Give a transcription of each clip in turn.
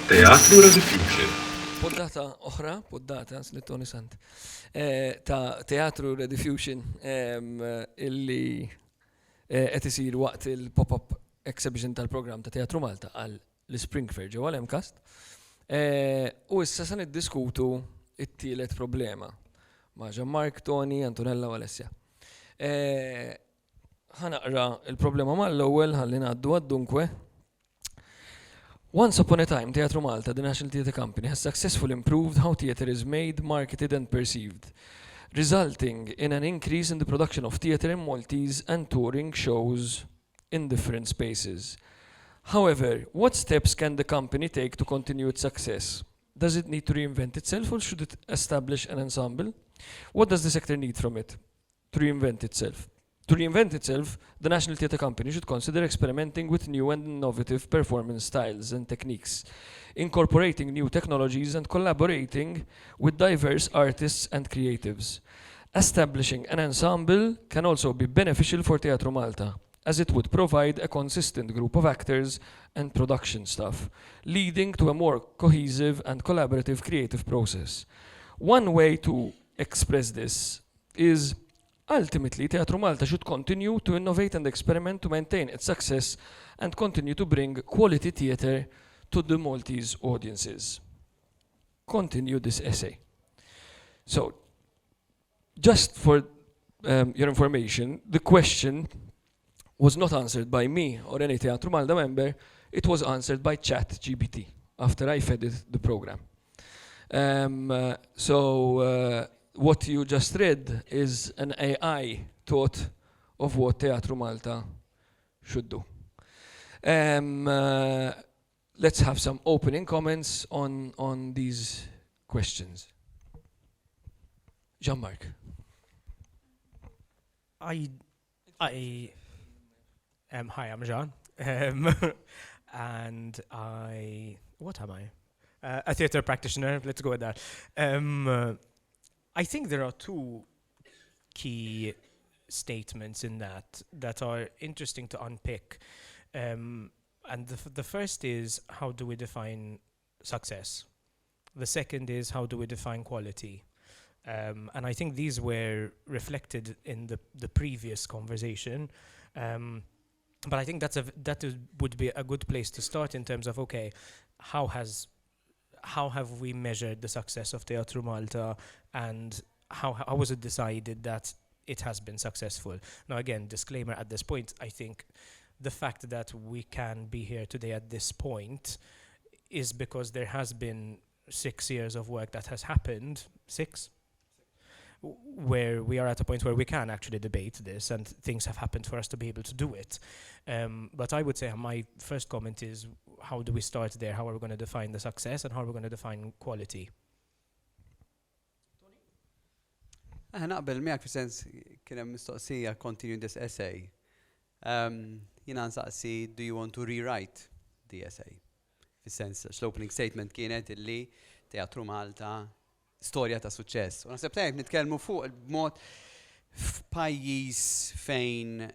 Teatru Redifjuxin. Poddata oħra, Toni Sant, ta' Teatru Redifjuxin illi qed isir waqt il-pop-up exhibition tal-programm ta' Teatru Malta għal l-Spring Fair ġewwa l-MCAST. U issa se niddiskutu it-tielet problema ma' Jean Marc, Toni, Antonella u Alessia. Ħanaqra il-problema mal-ewwel ħalli ngħaddu għad-dunkwe. Once upon a time, Teatru Malta, the National Theatre Company, has successfully improved how theatre is made, marketed and perceived, resulting in an increase in the production of theatre in Maltese and touring shows in different spaces. However, what steps can the company take to continue its success? Does it need to reinvent itself or should it establish an ensemble? What does the sector need from it to reinvent itself? To reinvent itself, the National Theatre Company should consider experimenting with new and innovative performance styles and techniques, incorporating new technologies and collaborating with diverse artists and creatives. Establishing an ensemble can also be beneficial for Teatru Malta, as it would provide a consistent group of actors and production staff, leading to a more cohesive and collaborative creative process. One way to express this is ultimately, Teatru Malta should continue to innovate and experiment to maintain its success and continue to bring quality theatre to the Maltese audiences. Continue this essay. So, just for your information, the question was not answered by me or any Teatru Malta member, it was answered by ChatGPT after I fed it the program. What you just read is an AI thought of what Teatru Malta should do. Let's have some opening comments on these questions. Jean Marc. Hi, I'm Jean. And what am I? A theatre practitioner, let's go with that. I think there are two key statements in that are interesting to unpick. And the first is, how do we define success? The second is, how do we define quality? And I think these were reflected in the previous conversation. But I think would be a good place to start in terms of, okay, how have we measured the success of Teatru Malta, and how was it decided that it has been successful? Now, again, disclaimer at this point, I think the fact that we can be here today at this point is because there has been 6 years of work that has happened, where we are at a point where we can actually debate this, and things have happened for us to be able to do it. But I would say my first comment is, how do we start there? How are we going to define the success, and how are we going to define quality? Naqbel miegħek fis-sens kien hemm mistoqsija continue this essay. Jiena nsaqsi, do you want to rewrite the essay? Fis-sens l-opening statement kienet illi Teatru Malta storja ta' suċċess. U naħseb tajjeb nitkellmu fuq il-mod f'pajjiż fejn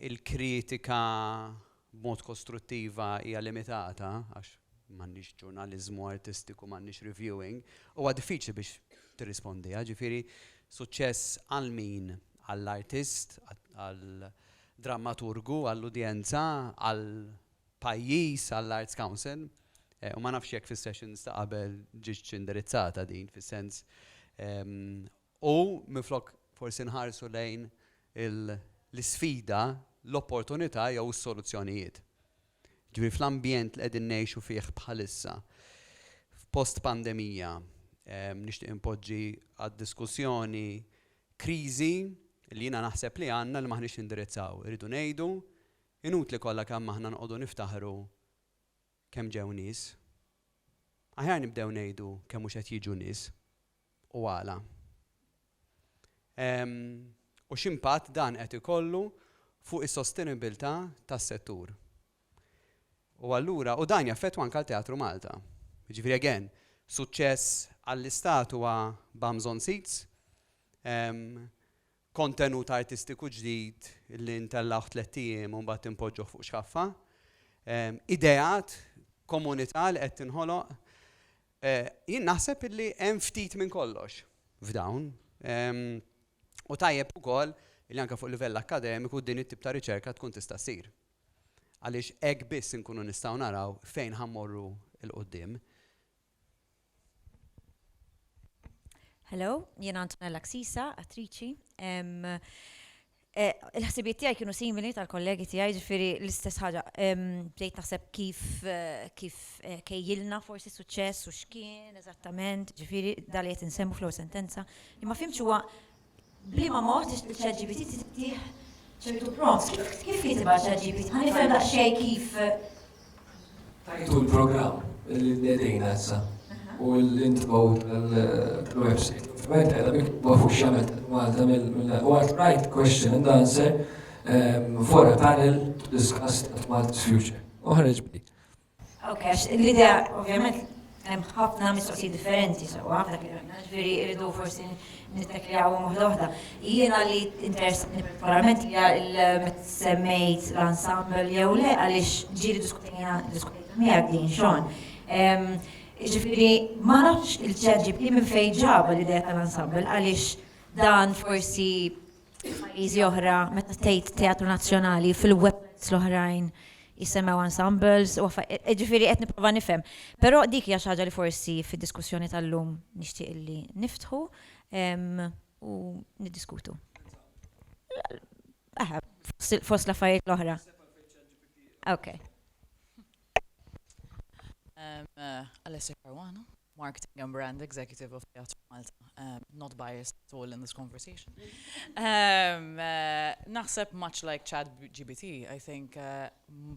il-kritika b'mod kostruttiva hija limitata, għax m'għandniex ġurnaliżmu artistiku, m'għandniex reviewing, huwa diffiċli biex tirrispondi. Ġifieri suċċess għal min? Għall-artist, għall-drammaturgu, għall-udjenza, għall-pajjiż, għall-Arts Council. U ma nafx jekk fis-sessions ta' qabel ġietx indirizzata din fis-sens. U minflok forsi nħarsu lejn l-isfida, l-opportunità jew is-soluzzjonijiet. Ġifieri fl-ambjent li qegħdin ngħixu fih bħalissa, f'post-pandemija, nixtieq impoġġi għad-diskussjoni kriżi li jiena naħseb li għandna li maħniex indirizzaw. Irridu ngħidu, inutli kollha kemm aħna nqogħdu niftaħru kemm ġew nies. Aħjar nibdew ngħidu kemm mhux qed jiġu nies u għala. U x'impatt dan qed ikollu fuq is-sostenibilità tas-settur. U allura, u dan jaffettwa anke l-Teatru Malta. Jiġifieri again, suċċess għall-istat huwa bums on seats, kontenut artistiku ġdid li ntellaħ 3 ijiem u mbagħad impoġġuh fuq xkaffa, ideat komunità li qed tinħoloq. Jien naħseb illi hemm ftit minn kollox f'dawn. U tajjeb ukoll li anke fuq livell akademiku din it-tip ta' riċerka tkun tista' ssir. Għaliex hekk biss inkunu nistgħu naraw fejn ħammorru l-qudiem. Hello, jien Antonella Axisa, attriċi. Il-ħsibiet tiegħi kienu simili tal-kollegi tiegħi, ġifieri l-istess ħaġa. Bdejt naħseb kif kejjilna forsi suċċess u x'kien eżattament, ġifieri dali qed insemmu fl-ewwel sentenza. Imma fimx huwa bliema mod il-ChatGPT titih ċertu prompts. Kif jitibgħat ChatGPT? Ħanifhem daqsxejn kif. Tajtu l-programm li nedejna issa u l-intbow l-website. F'menta għedha bik fuq xamet Malta mill-What Right Question and Answer for a panel to discuss Malta's future. Uħarġ bdi. Ok, l-idea ovvjament hemm ħafna mistoqsijiet differenti sewwa dak li għandna, ġifieri rridu forsi nittekljaw waħda. Jiena li interessatni particolarment li semmejt l-ensemble jew le għaliex ġieli diskutejna miegħek din Sean. Ġifieri ma nafx il-ChatGPT minn fejn ġaba l-idea tal-ensemble għaliex dan forsi pajjiżi oħra meta tgħid Teatru Nazzjonali fil-websites l-oħrajn jisemmew ensembles u ġifieri qed nipprova nifhem. Però dik hija xi ħaġa li forsi fid-diskussjoni tal-lum nixtieq li niftħu u niddiskutu. Fost l-affarijiet l-oħra. Okay. Alessia, Caruana, Marketing and Brand Executive of Teatru Malta. Not biased at all in this conversation. Naħseb much like ChatGPT, I think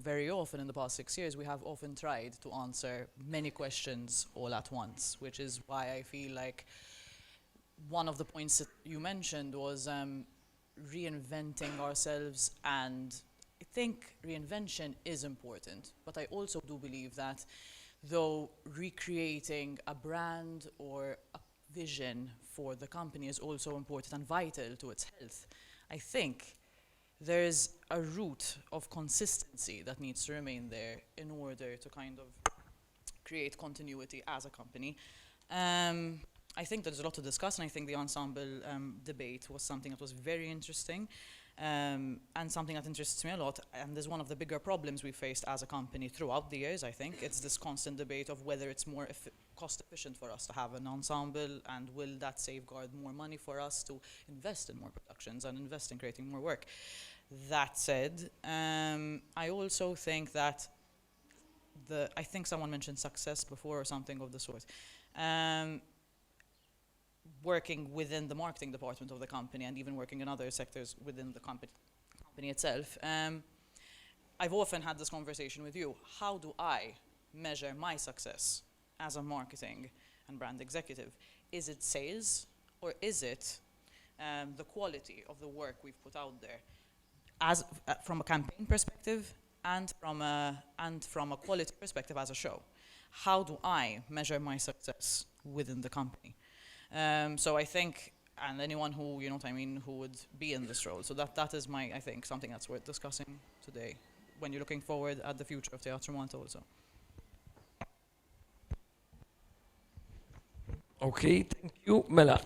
very often in the past 6 years we have often tried to answer many questions all at once, which is why I feel like one of the points that you mentioned was reinventing ourselves, and I think reinvention is important, but I also do believe that though recreating a brand or a vision for the company is also important and vital to its health, I think there's a root of consistency that needs to remain there in order to kind of create continuity as a company. I think there's a lot to discuss, and I think the ensemble debate was something that was very interesting. And something that interests me a lot, and is one of the bigger problems we faced as a company throughout the years, I think. It's this constant debate of whether it's more cost efficient for us to have an ensemble, and will that safeguard more money for us to invest in more productions and invest in creating more work. That said, I also think that I think someone mentioned success before or something of the sort. Working within the marketing department of the company and even working in other sectors within the company itself, I've often had this conversation with you. How do I measure my success as a marketing and brand executive? Is it sales, or is it the quality of the work we've put out there, as from a campaign perspective and from a quality perspective as a show? How do I measure my success within the company? So I think, and anyone who, you know what I mean, who would be in this role. So that is I think, something that's worth discussing today when you're looking forward at the future of Teatru Malta also. Okay, thank you. Mela,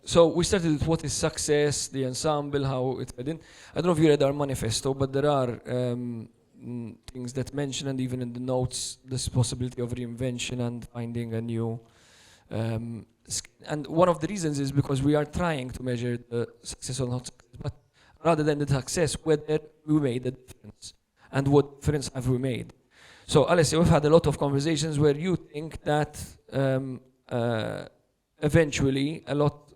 so we started with what is success, the ensemble, how it fed in. I don't know if you read our manifesto, but there are things that mention, and even in the notes, this possibility of reinvention and finding a new and one of the reasons is because we are trying to measure the success or not success, but rather than the success, whether we made a difference and what difference have we made. So Alessia, we've had a lot of conversations where you think that eventually a lot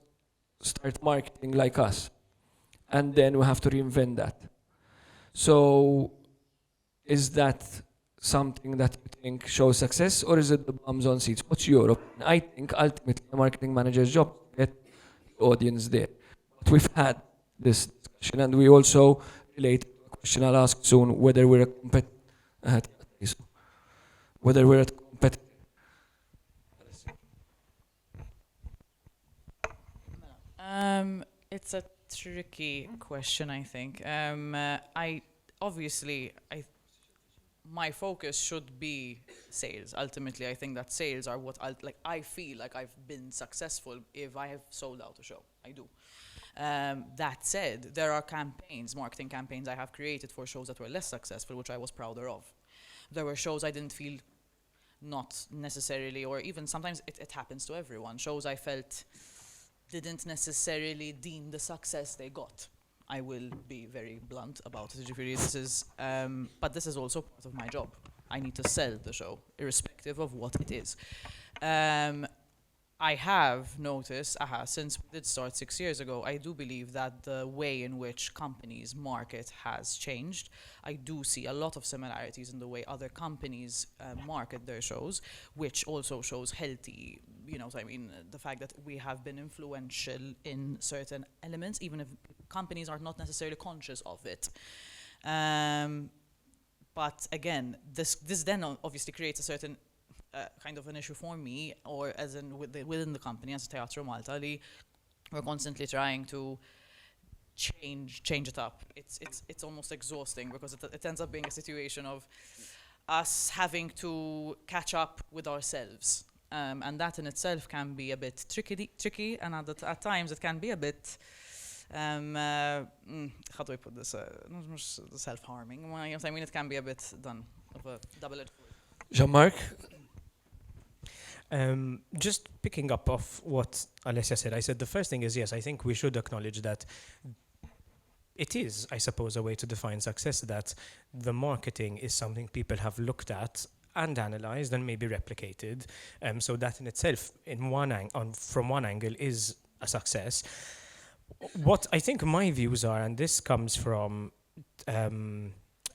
start marketing like us, and then we have to reinvent that. So is that something that you think shows success, or is it the bums on seats? What's your opinion? I think ultimately the marketing manager's job is to get the audience there. But we've had this discussion, and we also relate to a question I'll ask soon, whether we're a competitor. Whether we're a competitor. It's a tricky question, I think. my focus should be sales. Ultimately, I think that sales are what I feel like I've been successful if I have sold out a show. I do. That said, there are campaigns, marketing campaigns I have created for shows that were less successful, which I was prouder of. There were shows I didn't feel not necessarily, or even sometimes it happens to everyone, shows I felt didn't necessarily deem the success they got. I will be very blunt about it. This is, but this is also part of my job. I need to sell the show, irrespective of what it is. I have noticed, since we did start 6 years ago, I do believe that the way in which companies market has changed. I do see a lot of similarities in the way other companies market their shows, which also shows healthy, the fact that we have been influential in certain elements, even if companies are not necessarily conscious of it. But again, this then obviously creates a certain kind of an issue for me, or as in within the company as Teatru Malta, we're constantly trying to change it up. It's almost exhausting because it ends up being a situation of us having to catch up with ourselves, and that in itself can be a bit tricky, and at times it can be a bit how do I put this? Not self-harming. I mean, it can be a bit of a double-edged sword. Jean Marc? Just picking up off what Alessia said, I said the first thing is, yes, I think we should acknowledge that it is, I suppose, a way to define success, that the marketing is something people have looked at and analyzed and maybe replicated. So that in itself, from one angle, is a success. What I think my views are, and this comes from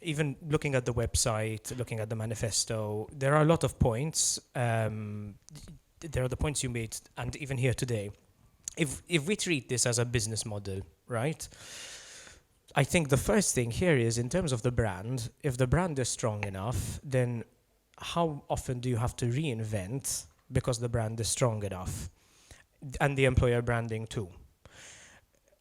even looking at the website, looking at the manifesto, there are a lot of points. There are the points you made, and even here today. If we treat this as a business model, right? I think the first thing here is, in terms of the brand, if the brand is strong enough, then how often do you have to reinvent because the brand is strong enough? And the employer branding too.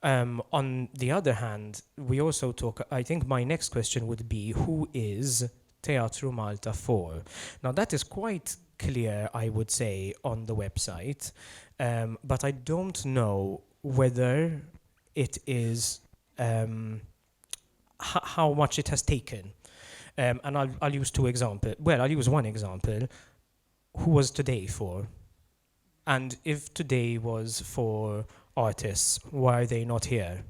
On the other hand, we also talk, I think my next question would be, who is Teatru Malta for? Now that is quite clear, I would say, on the website, but I don't know whether it is, how much it has taken. And I'll use two examples. Well, I'll use one example. Who was today for? And if today was for artists, why are they not here?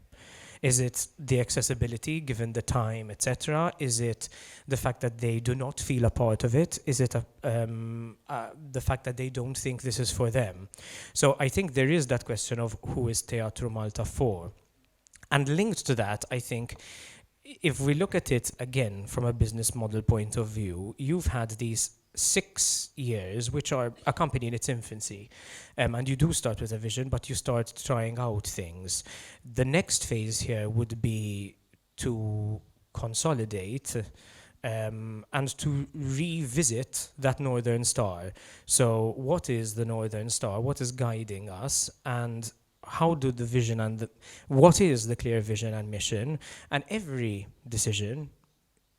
Is it the accessibility given the time, etc.? Is it the fact that they do not feel a part of it? Is it the fact that they don't think this is for them? So I think there is that question of who is Teatru Malta for? And linked to that, I think, if we look at it again from a business model point of view, you've had these 6 years, which are a company in its infancy. And you do start with a vision, but you start trying out things. The next phase here would be to consolidate and to revisit that Northern Star. So what is the Northern Star? What is guiding us? And how do the vision and what is the clear vision and mission? And every decision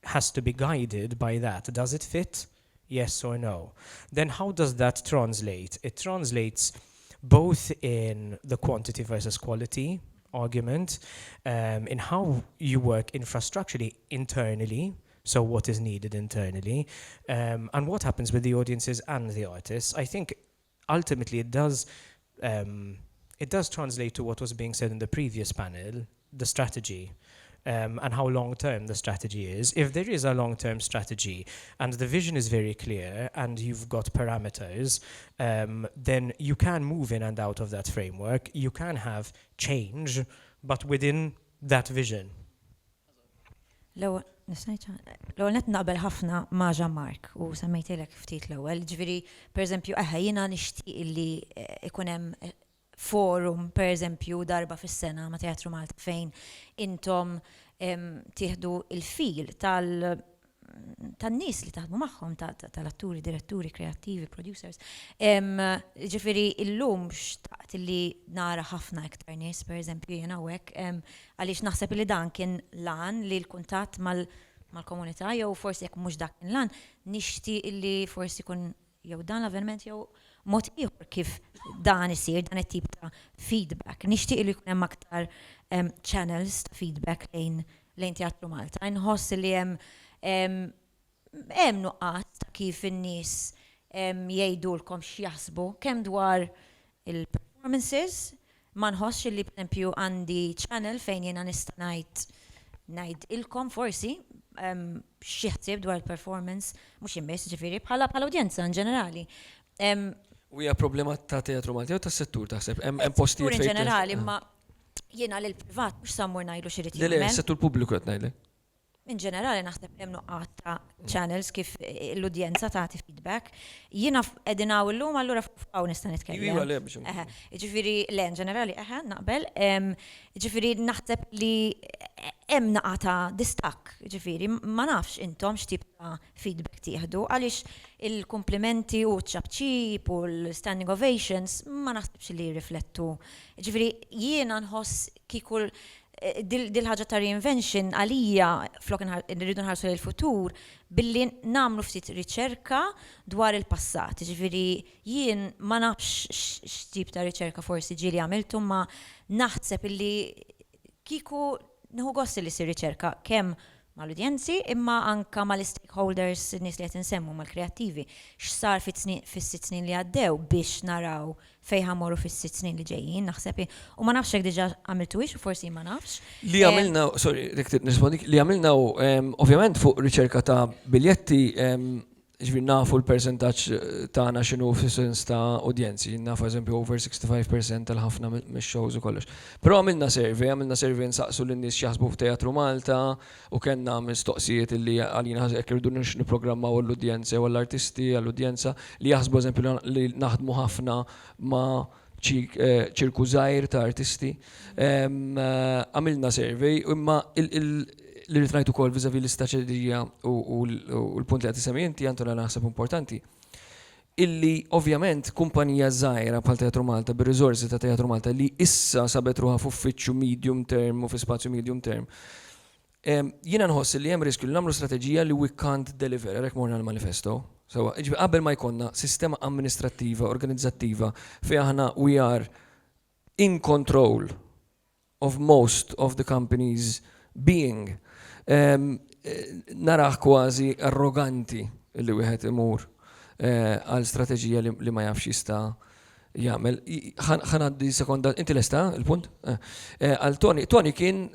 has to be guided by that. Does it fit? Yes or no? Then how does that translate? It translates both in the quantity versus quality argument, in how you work infrastructurally internally, so what is needed internally, and what happens with the audiences and the artists. I think ultimately it does translate to what was being said in the previous panel, the strategy. And how long-term the strategy is. If there is a long-term strategy and the vision is very clear and you've got parameters, then you can move in and out of that framework. You can have change, but within that vision. L-ewwel net naqbel ħafna ma' Jean Marc u semmejtilek ftit l-ewwel. Ġifieri, pereżempju, jiena nixtieq illi ikun hemm forum, per eżempju, darba fis-sena ma' Teatru Malta fejn intom tieħdu il-fil tan-nies li taħdmu magħhom, tal-atturi, diretturi, kreattivi, producers. Ġifieri illum xtaqt li nara ħafna iktar nies, per eżempju, jien hawnhekk, għaliex naħseb li dan kien lan li l-kuntatt mal-komunità, jew forsi jekk mhux dak il-lan, nixtieq illi forsi kun jew dan l-avveniment jew mod ieħor kif dan isir, dan it-tip ta' feedback. Nixtieq li jkun hemm aktar channels ta' feedback lejn Teatru Malta. Nħoss li hemm nuqqat ta' kif in-nies jgħidulkom x'jaħsbu kemm dwar il-performances, ma nħossx li pereżempju għandi channel fejn jiena nista' ngħid ilkom forsi xi ħsieb dwar il-performance mhux immiss ġifieri bħala udjenza in ġenerali. U hija problema ta' Teatru Malta jew tas-settur taħseb hemm postijiet fejn. In ġenerali, imma jiena lil privat mhux sammur ngħidu xi rid jagħmel. Le, settur pubbliku qed ngħidlek. In ġenerali naħseb hemm nuqqat ta' channels kif l-udjenza tagħti feedback. Jiena qegħdin hawn illum allura fuq nista' nitkellem. Iva le biex. Jiġifieri le in ġenerali naqbel. Jiġifieri naħseb li hemm naqa' ta' distakk. Jiġifieri ma nafx intom x'tip ta' feedback tieħdu għaliex il-komplimenti u ċ-ċabċib u l-standing ovations ma naħsibx li jirriflettu. Jiġifieri jiena nħoss kieku dil-ħaġa ta' reinvention għalija flok nridu nħarsu l-futur billi namlu ftit riċerka dwar il-passat. Ġifieri jien ma nafx x'tip ta' riċerka forsi ġieli għamiltu ma naħseb illi kieku nieħu gost li sir riċerka kemm mal-udjenzi imma anka mal-stakeholders nies li qed insemmu mal-kreattivi. X'sar fis-sitt snin li għaddew biex naraw fejn ħammorru fis-sitt snin li ġejjin naħseb u ma nafx hekk diġà għamiltuwix u forsi ma nafx. Li għamilna, sorry, nispondik, li għamilna ovvjament fuq riċerka ta' biljetti ġviri nafu l-percentaġġ tagħna x'inhu fis-sens ta' udjenzi, nafu eżempju over 65% tal-ħafna mix-shows u kollox. Però għamilna survey nsaqsu lin-nies x'jaħsbu f'Teatru Malta u kellna mistoqsijiet li għalina jekk irridu nipprogrammaw l-udjenza u l-artisti għall-udjenza li jaħsbu eżempju li naħdmu ħafna ma' ċirku żgħir ta' artisti. Għamilna survey imma li rritnajtu kol vizavi l-istaċedija u l-punt li għati semijinti Antonella naħseb importanti. Illi ovvjament kumpanija żgħira bħal Teatru Malta bir-riżorsi ta' Teatru Malta li issa sabet ruħha f'uffiċċju medium term u fi spazju medium term. Jiena nħoss li hemm riskju li nagħmlu strateġija li we can't deliver, hekk morna l-manifesto. So, qabel ma jkollna sistema amministrattiva, organizzattiva fejn aħna we are in control of most of the companies being naraħ kważi arroganti li wieħed imur għal strateġija li ma jafx jista' jagħmel. Ħanaddi sekonda, inti lesta il-punt? Għal Toni kien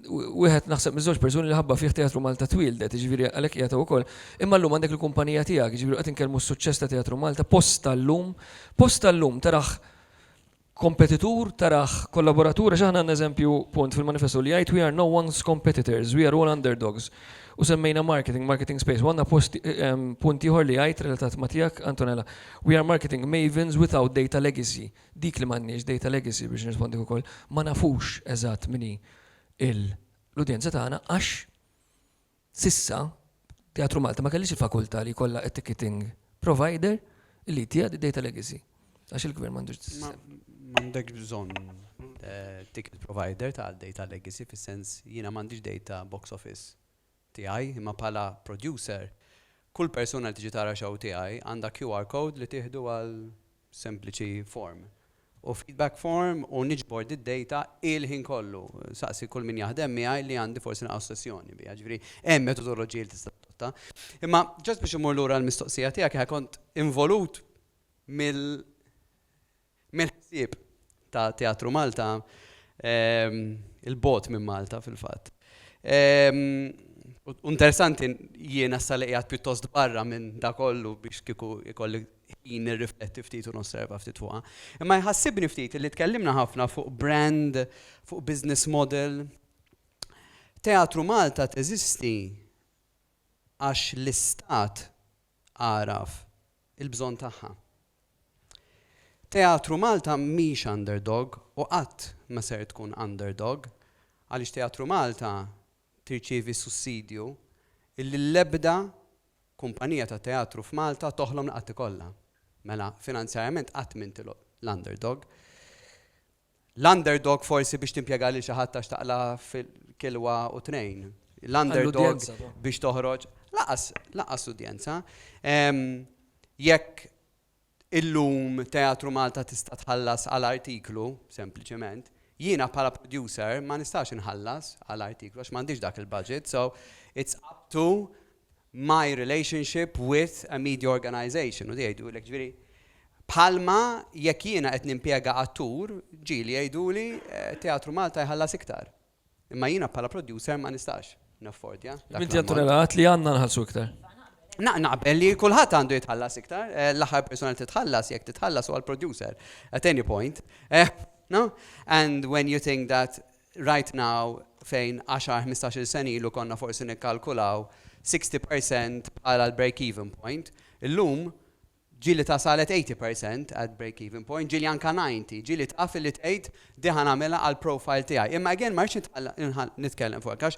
wieħed naħseb miż-żewġ persuni li ħabba fih Teatru Malta twildet, jiġifieri għalhekk qiegħed ukoll. Imma llum għandek il-kumpanija tiegħek, jiġifieri qed inkellmu s-suċċess ta' Teatru Malta post tal-lum taraħ kompetitur, taraħ kollaboratur, xaħna n-eżempju punt fil-manifesto li għajt we are no one's competitors, we are all underdogs. U semmejna marketing space, għanna punt ieħor li għajt relatat ma tiegħek Antonella, we are marketing mavens without data legacy. Dik li m'għandniex data legacy biex nirrispondi ukoll, ma nafux eżatt minni l-udjenza tagħna għax sissa Teatru Malta ma kellix il-fakultà li kollha ticketing provider li tija data legacy. Għax il-gvern m'għandux sistema. M'għandek bżonn ticket provider ta' data legacy fis-sens jiena m'għandix data box office tiegħi, imma bħala producer kull persuna li tiġi tara xew tiegħi għandha QR code li tieħdu għal sempliċi form. U feedback form u niġbord id-data il-ħin kollu. Saqsi kull min jaħdem miegħi li għandi forsi naqgħu sessjoni biha. Ġifieri hemm metodoloġija li tista' totta. Imma ġast biex imur lura l-mistoqsija tiegħek kont involut mill-ħsieb ta' Teatru Malta, il-bot minn Malta fil-fatt. Interessanti jiena s-saliqijat pjuttost barra minn da kollu biex kiku ikolli ħin nirrifletti ftit u nosserva ftit fuqha. Imma jħassibni ftit li tkellimna ħafna fuq brand, fuq business model. Teatru Malta teżisti għax l-istat għaraf il-bżonn tagħha. Teatru Malta mhix underdog u qatt ma ser tkun underdog għaliex Teatru Malta tirċievi sussidju illi l-ebda kumpanija ta' teatru f'Malta toħlom qatt ikollha. Mela finanzjarjament qatt m'inti l-underdog. L-underdog forsi biex timpjega lil xi ħadd għax taqla fil-kilwa u tnejn. l-underdog Għall-udjenza, biex toħroġ. Laqas udjenza. Jekk illum Teatru Malta tista' tħallas għal-artiklu, sempliċement, jiena bħala producer ma nistax inħallas għal-artiklu għax m'għandix dak il-budget, so it's up to my relationship with a media organization. U jgħidu l ġviri, bħalma jekk jiena qed nimpjega attur, ġieli jgħiduli Teatru Malta jħallas iktar. Imma jiena bħala producer ma nistax naffordja. Minti Antonella għat li għandna nħallsu iktar. Naqbel li kulħadd għandu jitħallas iktar, l-aħħar persona li titħallas jekk titħallas huwa l-producer at any point. No? And when you think that right now fejn 10-15 sena ilu konna forsi nikkalkulaw 60% bħala l-break-even point, illum ġili ta' salet 80% at break-even point, ġili anka 90, ġili taf li tgħid diħan għamela għal profile tiegħi. Imma again ma rridx nitkellem fuq għax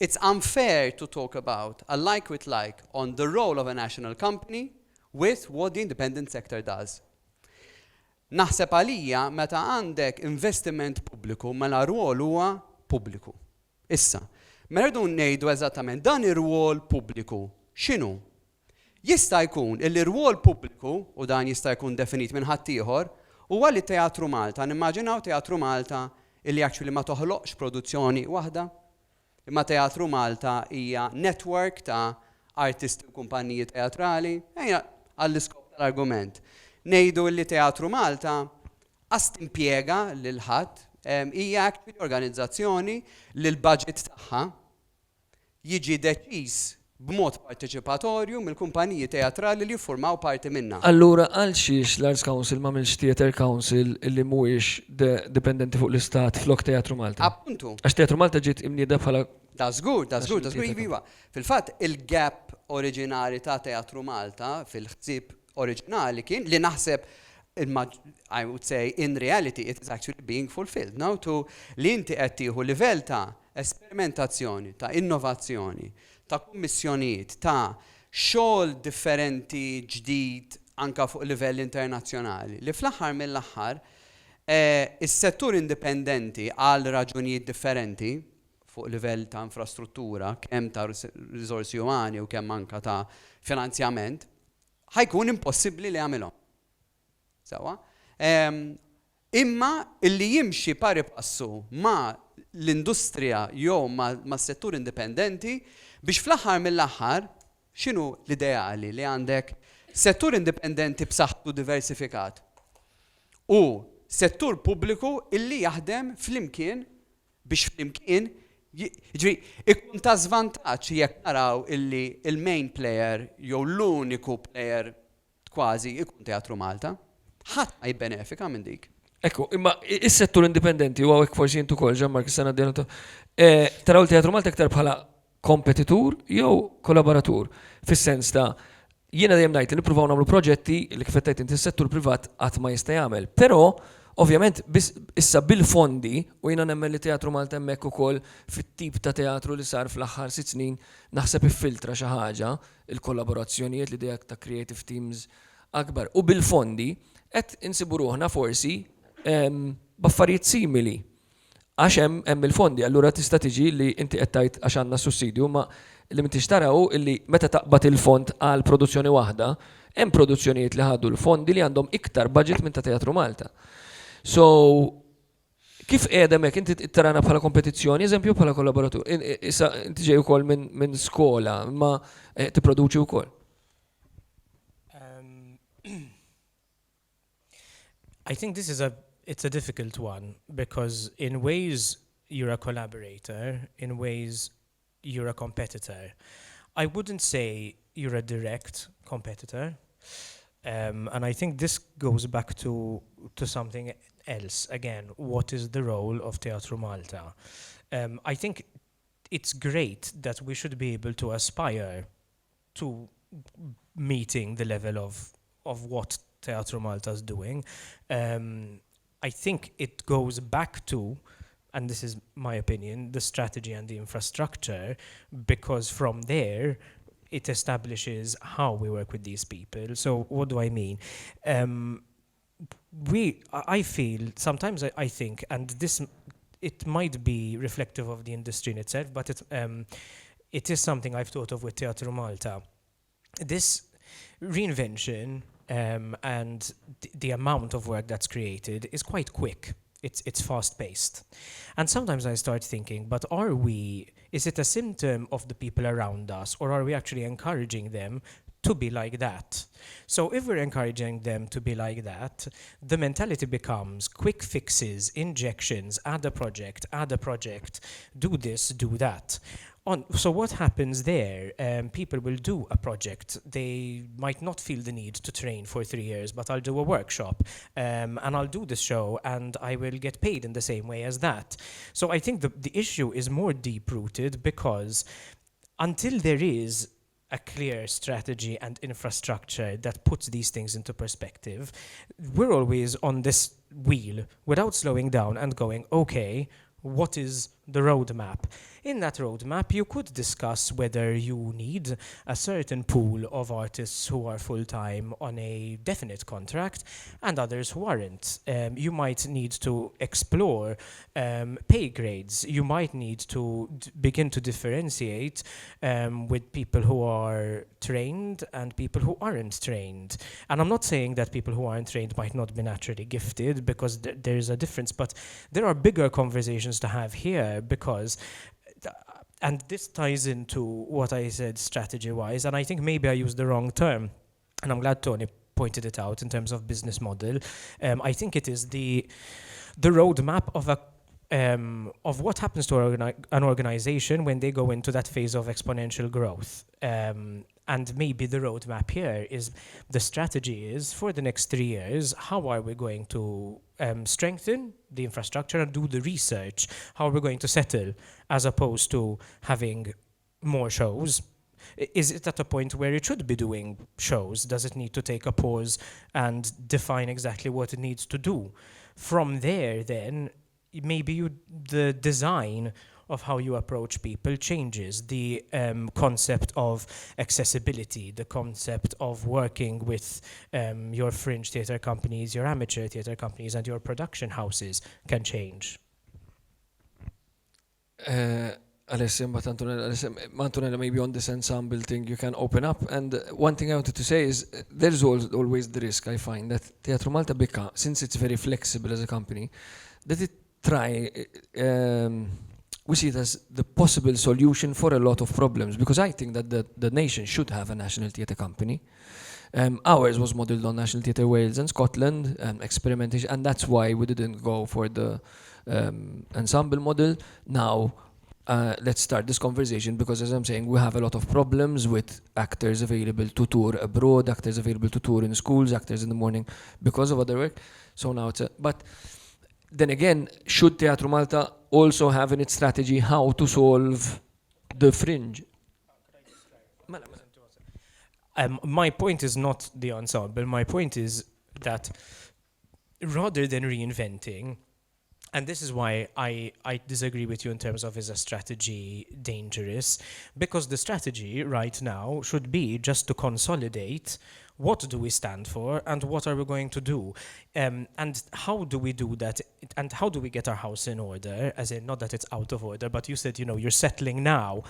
it's unfair to talk about a like with like on the role of a national company with what the independent sector does. Naħseb għalija meta għandek investiment pubbliku mela rwol huwa pubbliku. Issa, merdu ngħidu eżattament dan ir-rwol pubbliku x'inhu? Jista' jkun il-rwol pubbliku, u dan jista' jkun definit minn ħaddieħor, huwa li Teatru Malta, nimmaġinaw Teatru Malta illi actually ma toħloqx produzzjoni waħda, imma Teatru Malta hija network ta' artisti u kumpaniji teatrali, għall-iskop tal-argument. Ngħidu li Teatru Malta qas timpjega lil ħadd hija actually organizzazzjoni li l-budget tagħha jiġi deċiż b'mod partiċipatorju mill-kumpaniji teatrali li jiffurmaw parti minna. Allura għal xiex l-Arts Council ma milx Theatre Council li mhuwiex dipendenti fuq l-istat flok Teatru Malta? Appuntu. Għax Teatru Malta ġiet imnieda bħala. Da żgur, iva. Fil-fatt il-gap oriġinali ta' Teatru Malta fil-ħsieb oriġinali kien li naħseb I would say in reality it is actually being fulfilled. Now to li inti qed tieħu livell ta' esperimentazzjoni, ta' innovazzjoni, ta' kummissjonijiet, ta' xogħol differenti ġdid anka fuq livell internazzjonali. Li fl-aħħar mill-aħħar is-settur indipendenti għal raġunijiet differenti fuq livell ta' infrastruttura, kemm ta' riżorsi umani u kemm anka ta' finanzjament, ħajkun impossibbli li jagħmilhom. Sewa? Imma illi jimxi pari passu ma' l-industrija jew ma' settur indipendenti biex fl-aħħar mill-aħħar x'inhu l-ideali li għandek settur indipendenti b'saħħtu diversifikat u settur pubbliku illi jaħdem flimkien biex flimkien ikun ta' żvantaġġ jekk naraw illi il-main player jew l-uniku player kważi ikun Teatru Malta. Ħadd ma jibbenefika minn dik. Ekku, imma is-settur indipendenti huwa hekk forsi intu wkoll Jean Marc sena d-dienet. Taraw il-Teatru Malta iktar bħala kompetitur jew kollaboratur. Fis-sens ta' jiena dejjem ngħid li nippruvaw nagħmlu proġetti li kif qed inti s-settur privat qatt ma jista' jagħmel. Però ovvjament issa bil-fondi u jiena nemmen li Teatru Malta hemmhekk ukoll fit-tip ta' teatru li sar fl-aħħar 6 snin naħseb iffiltra xi ħaġa, il-kollaborazzjonijiet li dejja ta' creative teams akbar. U bil-fondi qed insibu ruħna forsi b'affarijiet simili. Għax hemm il-fondi, allura tista' tiġi li inti qed tgħid għax għandna sussidju, ma li m'intix taraw illi meta taqbad il-fond għal produzzjoni waħda, hemm produzzjonijiet li ħadu l-fondi li għandhom iktar budget minn ta' Teatru Malta. So kif qiegħed hemmhekk inti tarana bħala kompetizzjoni, eżempju bħala kollaboratur. Issa inti ġej ukoll minn skola, ma tipproduċi wkoll. I think it's a difficult one because in ways you're a collaborator, in ways you're a competitor. I wouldn't say you're a direct competitor. And I think this goes back to something else. Again, what is the role of Teatru Malta? I think it's great that we should be able to aspire to meeting the level of what Teatru Malta is doing. I think it goes back to, and this is my opinion, the strategy and the infrastructure, because from there it establishes how we work with these people. So what do I mean? I feel, sometimes I think, and this it might be reflective of the industry in itself, but it is something I've thought of with Teatru Malta. This reinvention and the amount of work that's created is quite quick. It's fast-paced. And sometimes I start thinking, but is it a symptom of the people around us, or are we actually encouraging them to be like that? So if we're encouraging them to be like that, the mentality becomes quick fixes, injections, add a project, do this, do that. So what happens there? People will do a project. They might not feel the need to train for 3 years, but I'll do a workshop and I'll do the show and I will get paid in the same way as that. So I think the issue is more deep-rooted, because until there is a clear strategy and infrastructure that puts these things into perspective, we're always on this wheel without slowing down and going, okay, what is the roadmap? In that roadmap, you could discuss whether you need a certain pool of artists who are full-time on a definite contract and others who aren't. You might need to explore pay grades. You might need to begin to differentiate with people who are trained and people who aren't trained. And I'm not saying that people who aren't trained might not be naturally gifted, because there's a difference, but there are bigger conversations to have here, because and this ties into what I said strategy-wise, and I think maybe I used the wrong term, and I'm glad Toni pointed it out in terms of business model. I think it is the roadmap of what happens to an organization when they go into that phase of exponential growth. And maybe the roadmap here is, the strategy is, for the next 3 years, how are we going to strengthen the infrastructure and do the research? How are we going to settle, as opposed to having more shows? Is it at a point where it should be doing shows? Does it need to take a pause and define exactly what it needs to do? From there, then, maybe the design of how you approach people changes. The concept of accessibility, the concept of working with your fringe theatre companies, your amateur theatre companies, and your production houses can change. Alessia, but Antonella, maybe on this ensemble thing you can open up. And one thing I wanted to say is, there's always the risk, I find, that Teatru Malta since it's very flexible as a company, that it we see it as the possible solution for a lot of problems, because I think that the nation should have a national theatre company. Ours was modelled on National Theatre Wales and Scotland, experimentation, and that's why we didn't go for the ensemble model. Now, let's start this conversation, because as I'm saying, we have a lot of problems with actors available to tour abroad, actors available to tour in schools, actors in the morning because of other work. So now but then again, should Teatru Malta also have in its strategy how to solve the fringe? My point is not the ensemble. My point is that rather than reinventing, and this is why I disagree with you in terms of, is a strategy dangerous? Because the strategy right now should be just to consolidate what do we stand for and what are we going to do, and how do we do that, and how do we get our house in order, as in, not that it's out of order, but you said, you're settling now.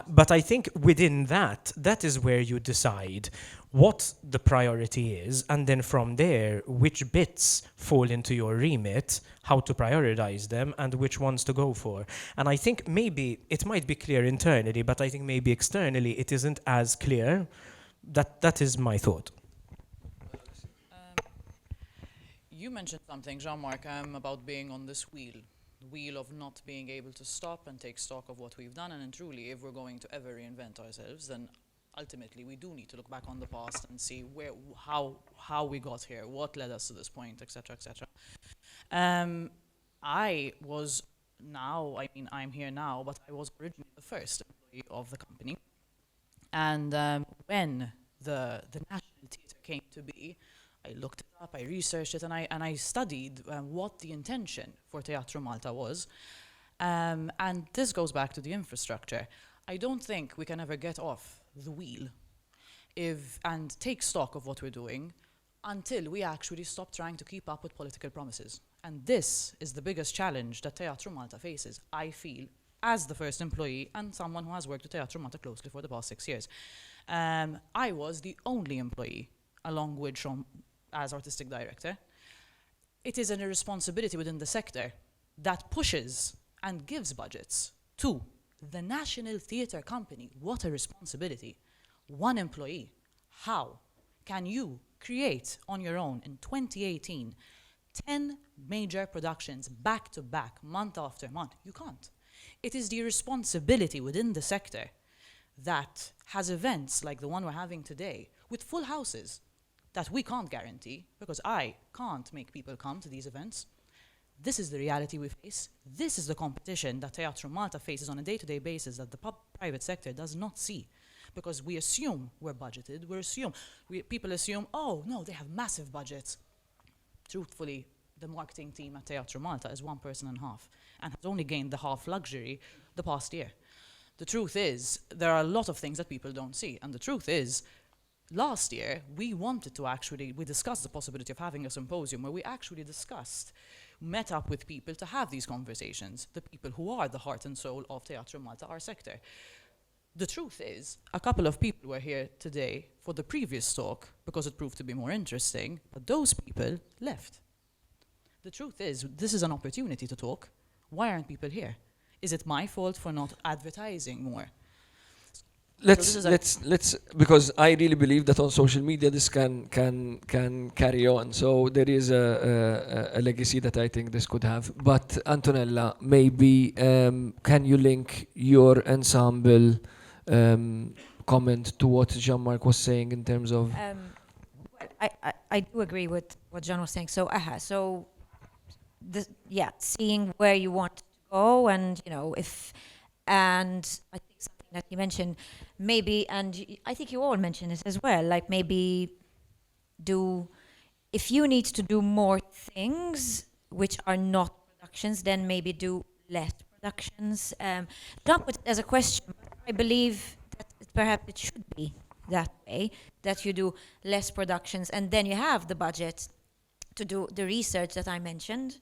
But I think within that is where you decide what the priority is, and then from there, which bits fall into your remit, how to prioritize them, and which ones to go for. And I think maybe it might be clear internally, but I think maybe externally it isn't as clear. That is my thought. You mentioned something, Jean Marc, about being on this wheel of not being able to stop and take stock of what we've done. And truly, if we're going to ever reinvent ourselves, then ultimately we do need to look back on the past and see how we got here, what led us to this point, etc., etc. I'm here now, but I was originally the first employee of the company. And when the National Theatre came to be, I looked it up, I researched it, and I studied what the intention for Teatru Malta was. And this goes back to the infrastructure. I don't think we can ever get off the wheel and take stock of what we're doing until we actually stop trying to keep up with political promises. And this is the biggest challenge that Teatru Malta faces, I feel, as the first employee and someone who has worked with Teatru Malta closely for the past 6 years. I was the only employee, along with Jean as artistic director. It is a responsibility within the sector that pushes and gives budgets to the National Theatre Company. What a responsibility. One employee. How can you create on your own in 2018 10 major productions back to back, month after month? You can't. It is the responsibility within the sector that has events like the one we're having today with full houses that we can't guarantee because I can't make people come to these events. This is the reality we face. This is the competition that Teatru Malta faces on a day-to-day basis that the private sector does not see. Because we assume we're budgeted, people assume, oh, no, they have massive budgets. Truthfully, the marketing team at Teatru Malta is 1.5 persons and has only gained the half luxury the past year. The truth is, there are a lot of things that people don't see. And the truth is, last year, we discussed the possibility of having a symposium where we actually met up with people to have these conversations, the people who are the heart and soul of Teatru Malta, our sector. The truth is, a couple of people were here today for the previous talk because it proved to be more interesting, but those people left. The truth is, this is an opportunity to talk. Why aren't people here? Is it my fault for not advertising more? Let's because I really believe that on social media this can carry on. So there is a legacy that I think this could have. But Antonella, maybe can you link your ensemble comment to what Jean Marc was saying in terms of? I do agree with what Jean was saying. So seeing where you want to go, and and I think something that you mentioned, maybe, and I think you all mentioned it as well, like maybe if you need to do more things which are not productions, then maybe do less productions. Don't put it as a question, but I believe that perhaps it should be that way, that you do less productions and then you have the budget to do the research that I mentioned.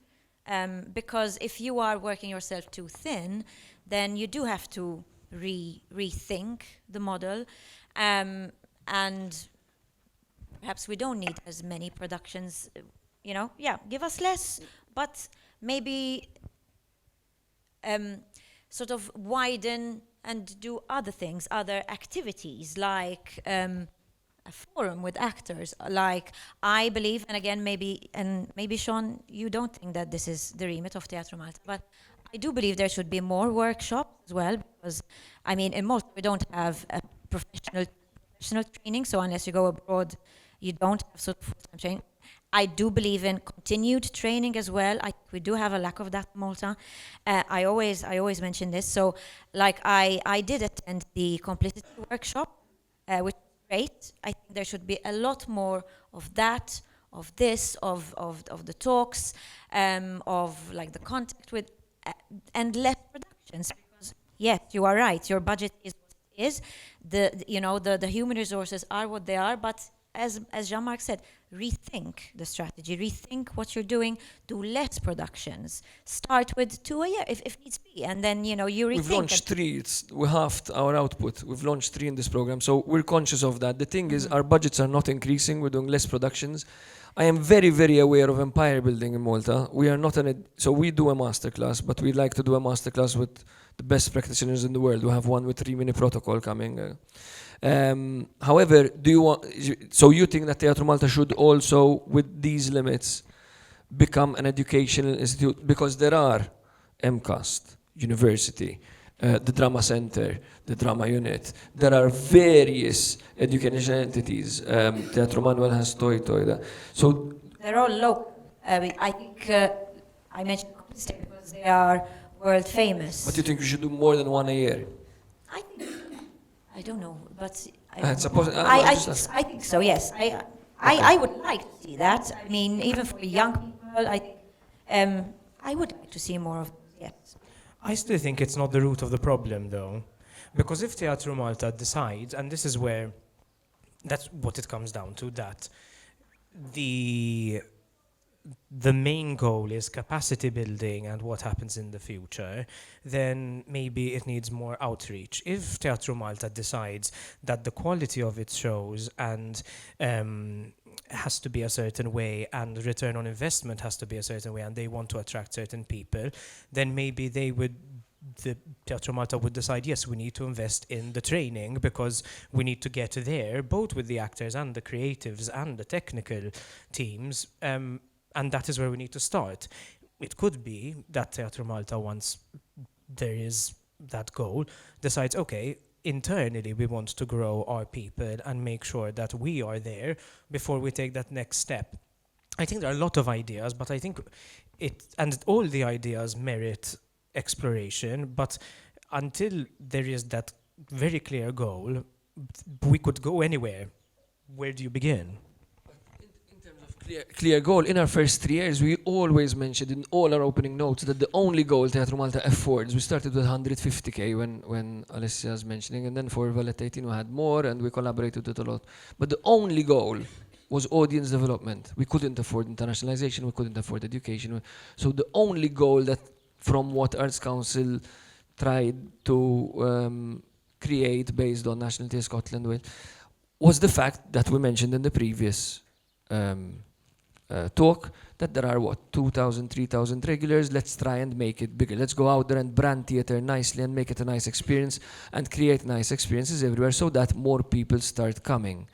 Because if you are working yourself too thin, then you do have to rethink the model. And perhaps we don't need as many productions, give us less, but maybe sort of widen and do other things, other activities, like a forum with actors. Like I believe, and again, maybe Sean, you don't think that this is the remit of Teatru Malta, but I do believe there should be more workshops as well, because I mean, in Malta we don't have a professional training, so unless you go abroad, you don't have sort of full-time training. I do believe in continued training as well. We do have a lack of that in Malta. I always mention this. So, like I did attend the complicity workshop, which was great. I think there should be a lot more of that, of this, of the talks, of like the contact with, and less productions. Because yes, you are right. Your budget is what it is. The human resources are what they are, but as Jean Marc said, rethink the strategy, rethink what you're doing, do less productions, start with 2 a year if needs be, and then you rethink. We've launched 3, we halved our output. We've launched 3 in this program, so we're conscious of that. The thing is, our budgets are not increasing, we're doing less productions. I am very, very aware of empire building in Malta. We are not so we do a masterclass, but we like to do a masterclass with the best practitioners in the world. We have one with 3-minute protocol coming. However, so you think that Teatru Malta should also, with these limits, become an educational institute? Because there are MCAST, university, the drama center, the drama unit. There are various educational entities. Teatru Manuel has Toy. So they're all local. I think I mentioned Artistiku because they are world famous. But you think you should do more than 1 a year? I don't know, but I think so. Yes, I would like to see that. I mean, even for young people, I think I would like to see more of. Yes. I still think it's not the root of the problem, though, because if Teatru Malta decides, and this is where that's what it comes down to, that the the main goal is capacity building and what happens in the future, then maybe it needs more outreach. If Teatru Malta decides that the quality of its shows and has to be a certain way and return on investment has to be a certain way and they want to attract certain people, then maybe the Teatru Malta would decide, yes, we need to invest in the training because we need to get there, both with the actors and the creatives and the technical teams, and that is where we need to start. It could be that Teatru Malta, once there is that goal, decides, okay, internally we want to grow our people and make sure that we are there before we take that next step. I think there are a lot of ideas, but I think all the ideas merit exploration, but until there is that very clear goal, we could go anywhere. Where do you begin? In terms of clear goal, in our first 3 years, we always mentioned in all our opening notes that the only goal Teatru Malta affords, we started with 150k when Alessia was mentioning, and then for Valletta 18 we had more and we collaborated with a lot. But the only goal was audience development. We couldn't afford internationalization, we couldn't afford education. So the only goal that from what Arts Council tried to create based on National Theatre Scotland Wales was the fact that we mentioned in the previous talk that there are 2,000, 3,000 regulars. Let's try and make it bigger. Let's go out there and brand theatre nicely and make it a nice experience and create nice experiences everywhere so that more people start coming.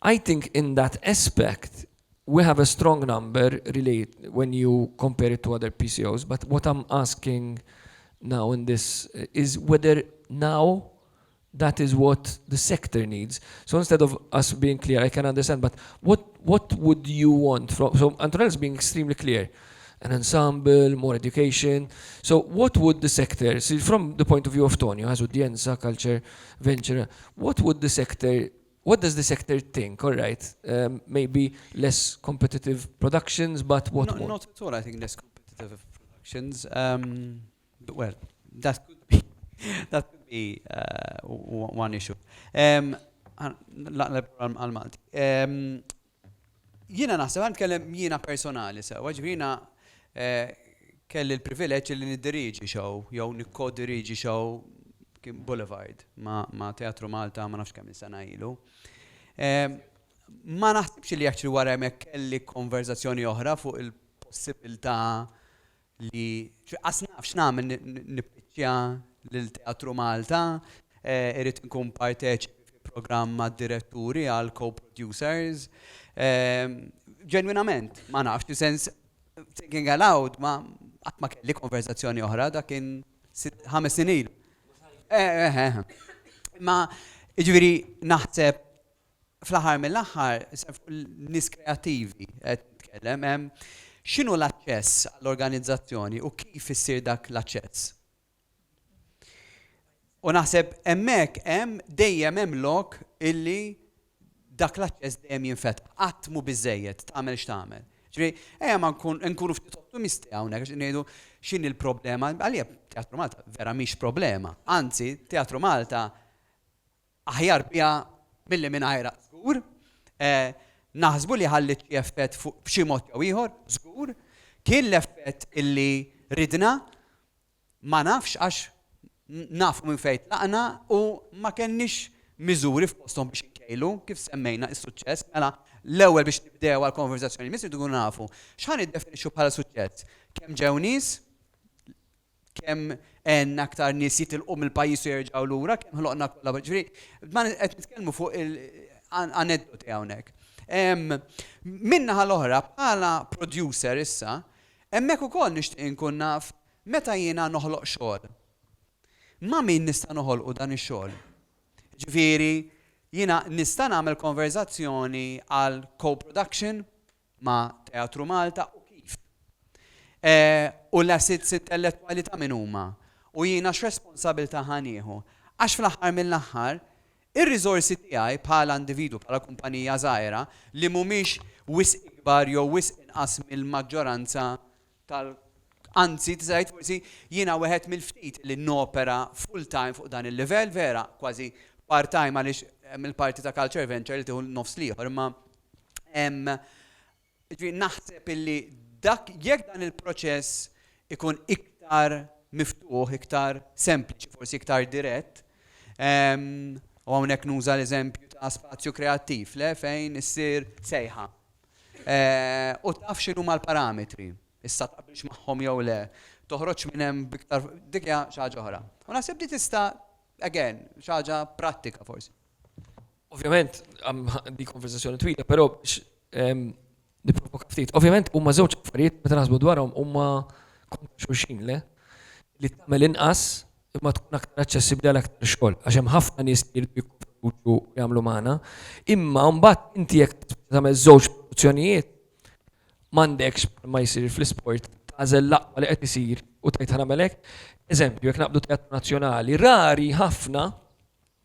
I think in that aspect, we have a strong number when you compare it to other PCOs, but what I'm asking now in this is whether now that is what the sector needs. So instead of us being clear, I can understand, but what would you want from, so Antonella is being extremely clear, an ensemble, more education. So what would the sector, see, from the point of view of Toni, as with the ENSA, culture, venture, what does the sector think? All right, maybe less competitive productions, but what more? Not at all, I think less competitive productions. But well, that could be one issue. Għal-Malti. Jiena naħseb għandkellem jiena personali sewa, ġifieri kelli l-privileġġ li niddiriġi show jew nikkodiriġi show kien Boulevard ma' Teatru Malta ma nafx kemm il-sena ilu. Ma naħsibx li actually wara hemmhekk kelli konverzazzjoni oħra fuq il-possibilità li nafx nagħmel nippiċċja lil Teatru Malta, irid nkun parteċipi fil-programm mad-diretturi għal co-producers. Ġenwinament, ma nafx, sens thinking aloud, ma qatt ma kelli konverzazzjoni oħra, dak kien 5 snin ilu. Ma ġifieri naħseb fl-aħħar mill-aħħar nies kreattivi qed nitkellem x'inhu l-aċċess għall-organizzazzjoni u kif issir dak l-aċċess. U naħseb hemmhekk dejjem hemm lok illi dak l-aċċess dejjem jinfetħ, qatt mhu biżżejjed tagħmel x'tagħmel. Ġifieri ma nkunu ftit ottimisti hawnhekk għax ngħidu x'inhi l-problema, għalija Teatru Malta vera mhix problema. Anzi, Teatru Malta aħjar biha milli mingħajrha żgur. Naħsbu li ħallit xi effett fuq b'xi mod jew ieħor, żgur. Kien l-effett illi ridna ma nafx għax nafu minn fejn tlaqna u ma kenniex miżuri f'posthom biex inkejlu kif semmejna s-suċċess. Mela l-ewwel biex nibdew għall-konverzazzjoni misri tkun nafu x'ħan iddefinixxu bħala suċċess. Kemm ġew nies, kemm hemm aktar nies jitilqu mill-pajjiż u jerġgħu lura, kemm ħloqna kollaborazzjoni. Ma qed nitkellmu fuq il-aneddoti hawnhekk. Min-naħa l-oħra bħala producer issa, hemmhekk ukoll nixtieq inkun naf meta jiena noħloq xogħol. Ma' min nista' noħolqu dan ix-xogħol. Ġifieri jiena nista' nagħmel konverzazzjoni għal co-production ma' Teatru Malta u kif. U l-assets intellettwali ta' min huma. U jiena x'responsabbiltà ħanieħu. Għax fl-aħħar mill-aħħar ir-riżorsi tiegħi bħala individu, bħala kumpanija żgħira li mhumiex wisq ikbar jew wisq inqas mill-maġġoranza anzi, tżajt forsi jiena wieħed mill-ftit li nopera full-time fuq dan il-livell, vera, kważi part-time għaliex mill-parti ta' Culture Venture li tieħu nofs liħor, imma Naħseb illi dak jekk dan il-proċess ikun iktar miftuħ, iktar sempliċi, forsi iktar dirett, u hawnhekk nuża l-eżempju ta' spazju kreattiv fejn issir sejħa. U taf x'inhuma l-parametri, issa taqbilx magħhom jew le, toħroġ minn hemm biktar dik hija xi ħaġa oħra. U naħseb li tista' again xi ħaġa prattika forsi. Ovvjament, di konverzazzjoni twila, però niprovoka ftit. Ovvjament huma żewġ affarijiet meta naħsbu dwarhom huma kontra xulxin le li tagħmel inqas imma tkun aktar aċċessibbli għal aktar xogħol għax hemm ħafna nies li jagħmlu magħna. Imma mbagħad inti jekk tagħmel żewġ produzzjonijiet m'għandekx ma jsir fl-isport tażel laqwa li qed isir u tgħid nagħmel hekk. Eżempju, jekk naqbdu Teatru Nazzjonali, rari ħafna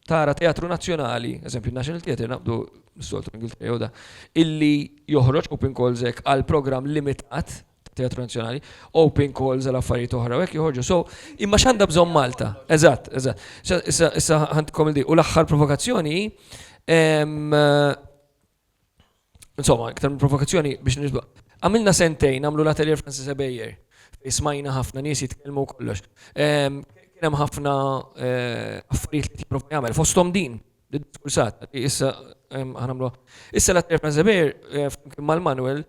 tara Teatru Nazzjonali, eżempju National Theatre naqbdu s-soltu Ingilterra illi joħroġ open calls għal program limitat Teatru Nazzjonali, open calls għal affarijiet oħra u hekk joħorġu. So, imma x'għandha bżonn Malta? Eżatt. Issa ħandkom il-di. U l-aħħar provokazzjoni insomma, iktar provokazzjoni biex nisba. Għamilna sentejn għamlu l-atelier Francis Beyer. Ismajna ħafna nies jitkellmu kollox. Kien hemm ħafna affarijiet li jipprova jagħmel fosthom din diskursat. Issa ħanamlu. Issa l-atelier Francis Beyer mal-Manuel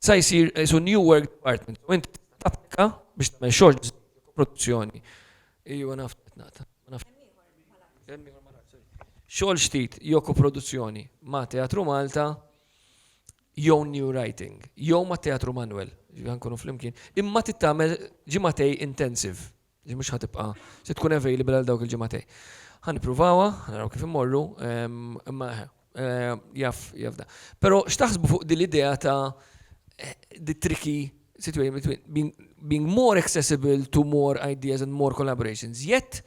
sa jsir isu New Work Department. U inti tapplika biex tagħmel xogħol produzzjoni. Ejju nafta. Xogħol ġdid jew koproduzzjoni ma' Teatru Malta jew New Writing, jew ma' Teatru Manuel, ħankunu flimkien, imma tittamel ġimatej intensive, mhux ħatibqa' se tkun available għal dawk il-ġimatej. Ħanippruvawha, naraw kif immorru, imma jaf da. Però x'taħsbu fuq din l-idea ta' the tricky situation between being more accessible to more ideas and more collaborations, yet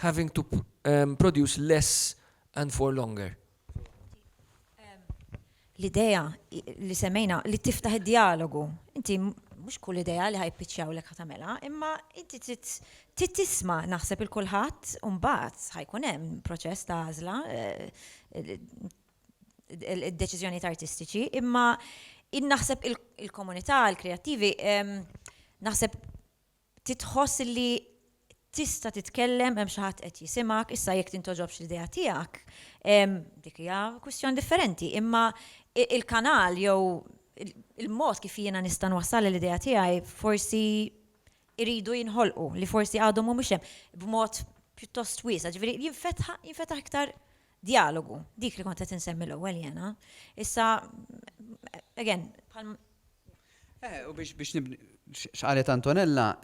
having to produce less and for longer. L-idea li semmejna li tiftaħ id-dialogu. Inti mhux kull idea li ħajpiċċjaw lek ħatamela, imma inti trid tisma' naħseb il-kulħadd u mbagħad ħajkun hemm proċess ta' għażla id-deċiżjonijiet artistiċi, imma naħseb il-komunità, il-kreattivi, naħseb titħoss li tista' titkellem hemm xi ħadd qed jisimgħek, issa jekk tintoġobx l-idea tiegħek, dik hija kwistjoni differenti, imma il-kanal jew il-mod kif jiena nista' nwassal l-idea tiegħi forsi iridu jinħolqu li forsi għadhom mhumiex hemm b'mod pjuttost wiesa', ġifieri jinfetaħ iktar dialogu, dik li kont qed insemmi l-ewwel jiena. Issa again, u biex nibni x'qalet Antonella,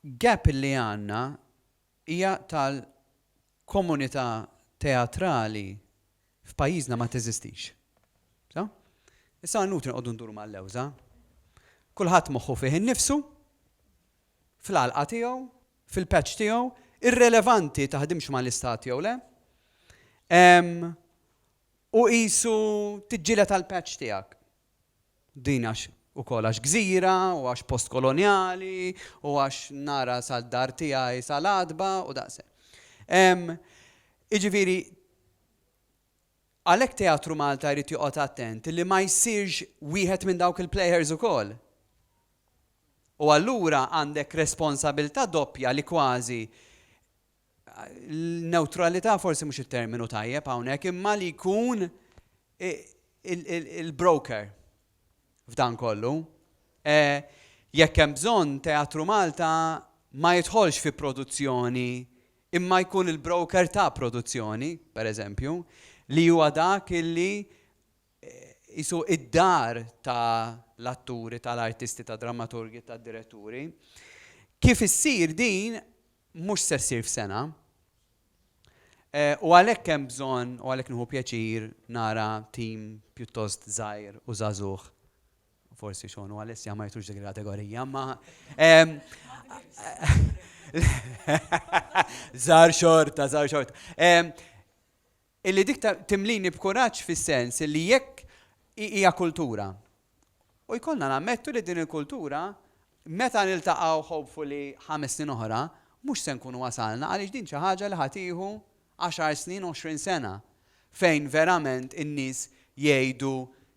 gap li għandna hija tal-komunità teatrali f'pajjiżna ma teżistix. Issa għannuti nqogħdu nduru mal-lewża. Kulħadd moħħu fih innifsu, fl-għalqa tiegħu, fil-patch tiegħu, irrelevanti taħdimx mal-istat jew le. U qisu tiġġieled tal-patch tiegħek. Din għax ukoll għax gżira, u għax postkolonjali, u għax nara sal-dar tiegħi sal-adba u daqshekk. Jiġifieri għalhekk Teatru Malta jrid joqgħod attent li ma jsirx wieħed minn dawk il-plejers ukoll. U allura għandek responsabilità doppja li kważi l-neutralità forsi mhux it-terminu tajjeb hawnhekk imma li jkun il-broker f'dan kollu. Jekk hemm bżonn Teatru Malta ma jidħolx fi produzzjoni imma jkun il-broker ta' produzzjoni, pereżempju, li huwa dak illi isu id-dar ta' l-atturi, tal-artisti, ta' drammaturgi, ta' diretturi. Kif issir din mhux se ssir f'sena. U għalhekk hemm bżonn u għalhekk nieħu pjaċir nara tim pjuttost żgħir u żagħżugħ. Forsi xogħol u Alessia ma jtux dik il-kategorija, ma żgħar xorta. Illi dik timlini b'kuraġġ fis-sens li jekk hija kultura. U jkollna nammettu li din il-kultura meta niltaqgħu hopefully 5 snin oħra mhux se nkunu wasalna għaliex din xi ħaġa li ħatieħu 10 snin, 20 sena fejn verament in-nies jgħidu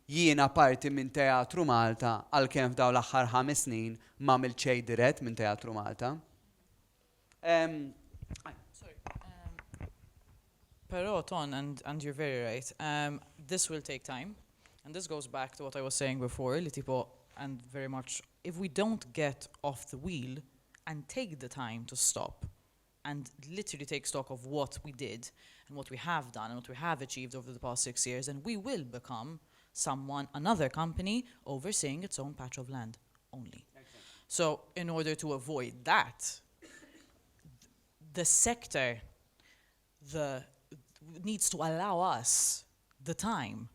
jiena parti minn Teatru Malta għalkemm f'dawn l-aħħar 5 snin m'għamilt xejn dirett minn Teatru Malta. Sorry. Pero, Ton, and you're very right, this will take time. And this goes back to what I was saying before, li tipo, and very much, if we don't get off the wheel and take the time to stop and literally take stock of what we did and what we have done and what we have achieved over the past 6 years, then we will become another company overseeing its own patch of land only. So in order to avoid that, the sector needs to allow us the time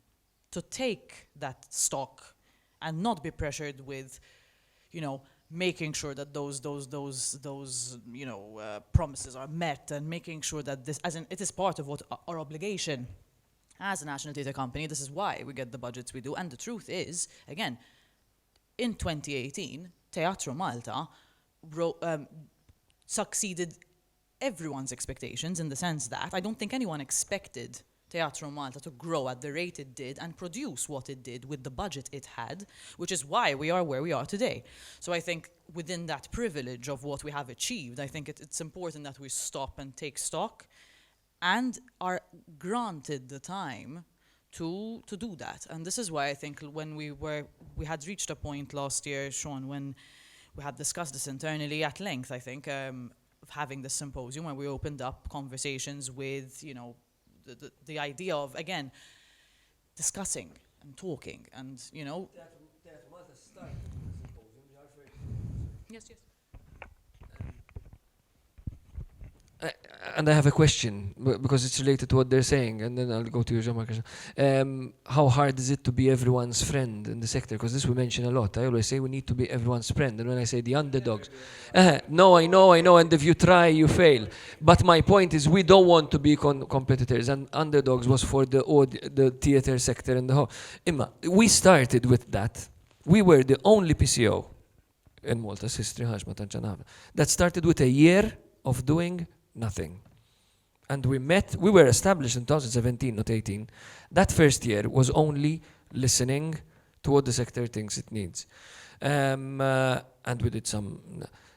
to take that stock and not be pressured with, making sure that those promises are met and making sure that this, it is part of what our obligation as a national theatre company. This is why we get the budgets we do. And the truth is, again, in 2018, Teatru Malta succeeded everyone's expectations in the sense that I don't think anyone expected Teatru Malta to grow at the rate it did and produce what it did with the budget it had, which is why we are where we are today. So I think within that privilege of what we have achieved, I think it's important that we stop and take stock and are granted the time to do that. And this is why I think when we had reached a point last year, Sean, when we had discussed this internally at length, I think, of having this symposium where we opened up conversations with, the idea of, again, discussing and talking and, Yes. And I have a question, because it's related to what they're saying, and then I'll go to you, Jean Marc. How hard is it to be everyone's friend in the sector? Because this we mention a lot. I always say we need to be everyone's friend. And when I say the underdogs, no, I know, and if you try, you fail. But my point is we don't want to be competitors, and underdogs was for the theatre sector and the whole. We started with that. We were the only PCO in Malta's history, that started with a year of doing nothing. And we were established in 2017, not 18. That first year was only listening to what the sector thinks it needs. And we did some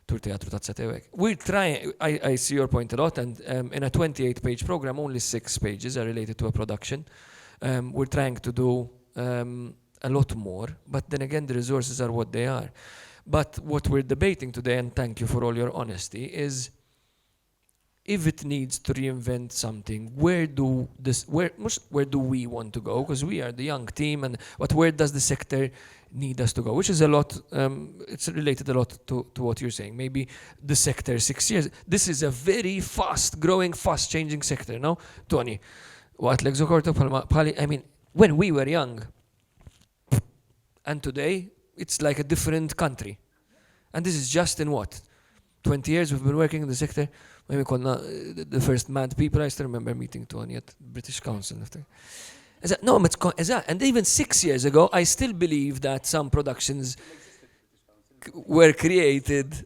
Tur Teatru Tazzatewek. We're trying, I see your point a lot, and in a 28-page program, only 6 pages are related to a production. We're trying to do a lot more, but then again, the resources are what they are. But what we're debating today, and thank you for all your honesty, is if it needs to reinvent something, where do we want to go? Because we are the young team, but where does the sector need us to go? Which is a lot, it's related a lot to what you're saying. Maybe the sector 6 years. This is a very fast-growing, fast-changing sector, no? Toni, I mean, when we were young, and today, it's like a different country. And this is just in what? 20 years we've been working in the sector. Maybe the first mad people. I still remember meeting Toni at British Council. And even 6 years ago, I still believe that some productions were created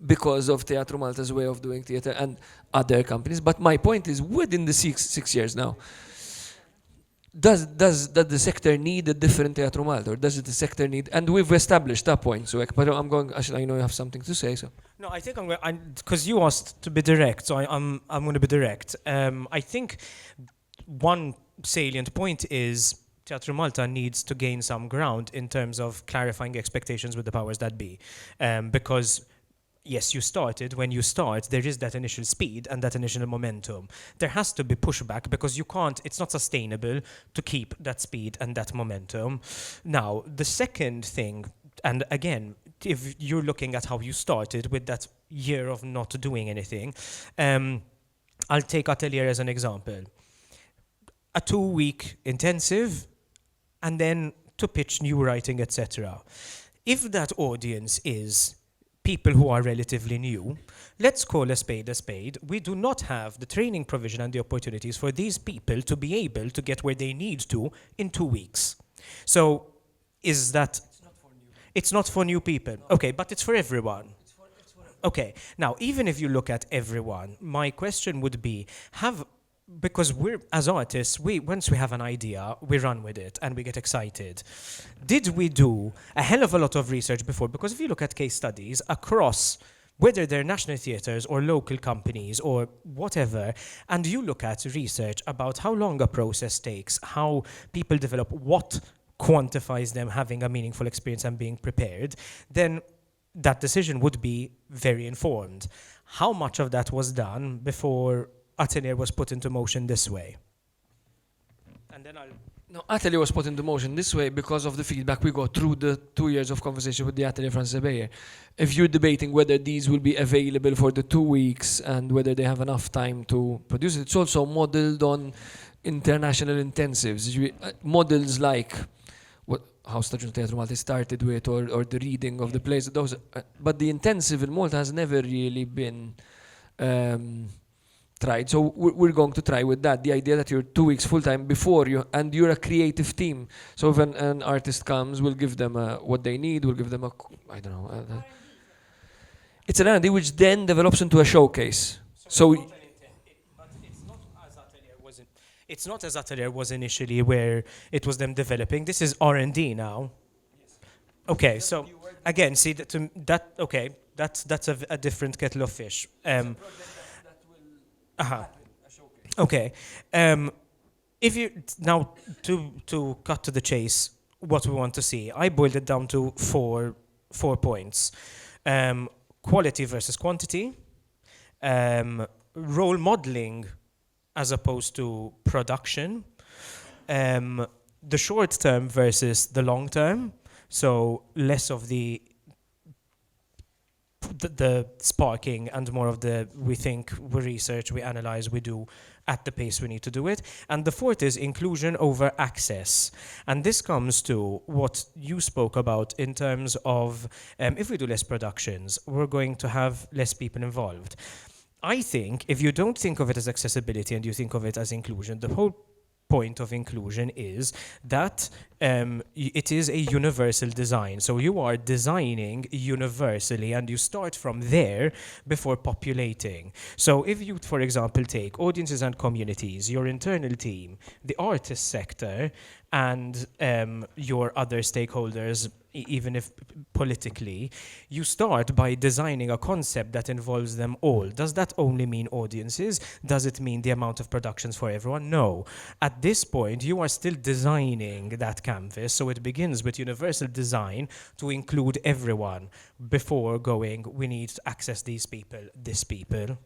because of Teatru Malta's way of doing theatre and other companies. But my point is, within the six years now, does the sector need a different Teatru Malta, or does the sector need? And we've established that point. So, but I'm going. Actually, I know you have something to say. So. No, I think I'm going because you asked to be direct, so I'm going to be direct. I think one salient point is Teatru Malta needs to gain some ground in terms of clarifying expectations with the powers that be, because. Yes, when you start, there is that initial speed and that initial momentum. There has to be pushback because it's not sustainable to keep that speed and that momentum. Now, the second thing, and again, if you're looking at how you started with that year of not doing anything, I'll take Atelier as an example. A 2-week intensive, and then to pitch new writing, etc. If that audience is people who are relatively new, let's call a spade a spade. We do not have the training provision and the opportunities for these people to be able to get where they need to in 2 weeks. So is that... It's not for new people. Okay, but it's for everyone. Okay, now even if you look at everyone, my question would be, because as artists, once we have an idea, we run with it and we get excited. Did we do a hell of a lot of research before? Because if you look at case studies across, whether they're national theatres or local companies or whatever, and you look at research about how long a process takes, how people develop, what quantifies them having a meaningful experience and being prepared, then that decision would be very informed. How much of that was done before Atelier was put into motion this way? And then No, Atelier was put into motion this way because of the feedback we got through the 2 years of conversation with the Atelier France Bayer. If you're debating whether these will be available for the 2 weeks and whether they have enough time to produce it, it's also modeled on international intensives. Models like what how Teatru Malta started with, or the reading of the plays. Those, but the intensive in Malta has never really been tried. So we're going to try with that. The idea that you're 2 weeks full-time before you, and you're a creative team. So if an artist comes, we'll give them what they need, we'll give them I don't know. It's an R&D which then develops into a showcase. So it's not as Atelier was initially, where it was them developing. This is R&D now. Okay, so again, see that's a different kettle of fish. Okay. If you now to cut to the chase, what we want to see, I boiled it down to four points: quality versus quantity, role modeling as opposed to production, the short term versus the long term. So less of the sparking and more of the we think, we research, we analyze, we do at the pace we need to do it. And the fourth is inclusion over access. And this comes to what you spoke about in terms of if we do less productions, we're going to have less people involved. I think if you don't think of it as accessibility and you think of it as inclusion, the whole point of inclusion is that it is a universal design. So you are designing universally and you start from there before populating. So if you, for example, take audiences and communities, your internal team, the artist sector, and your other stakeholders, even if politically, you start by designing a concept that involves them all. Does that only mean audiences? Does it mean the amount of productions for everyone? No. At this point, you are still designing that canvas, so it begins with universal design to include everyone before going, we need to access these people, this people.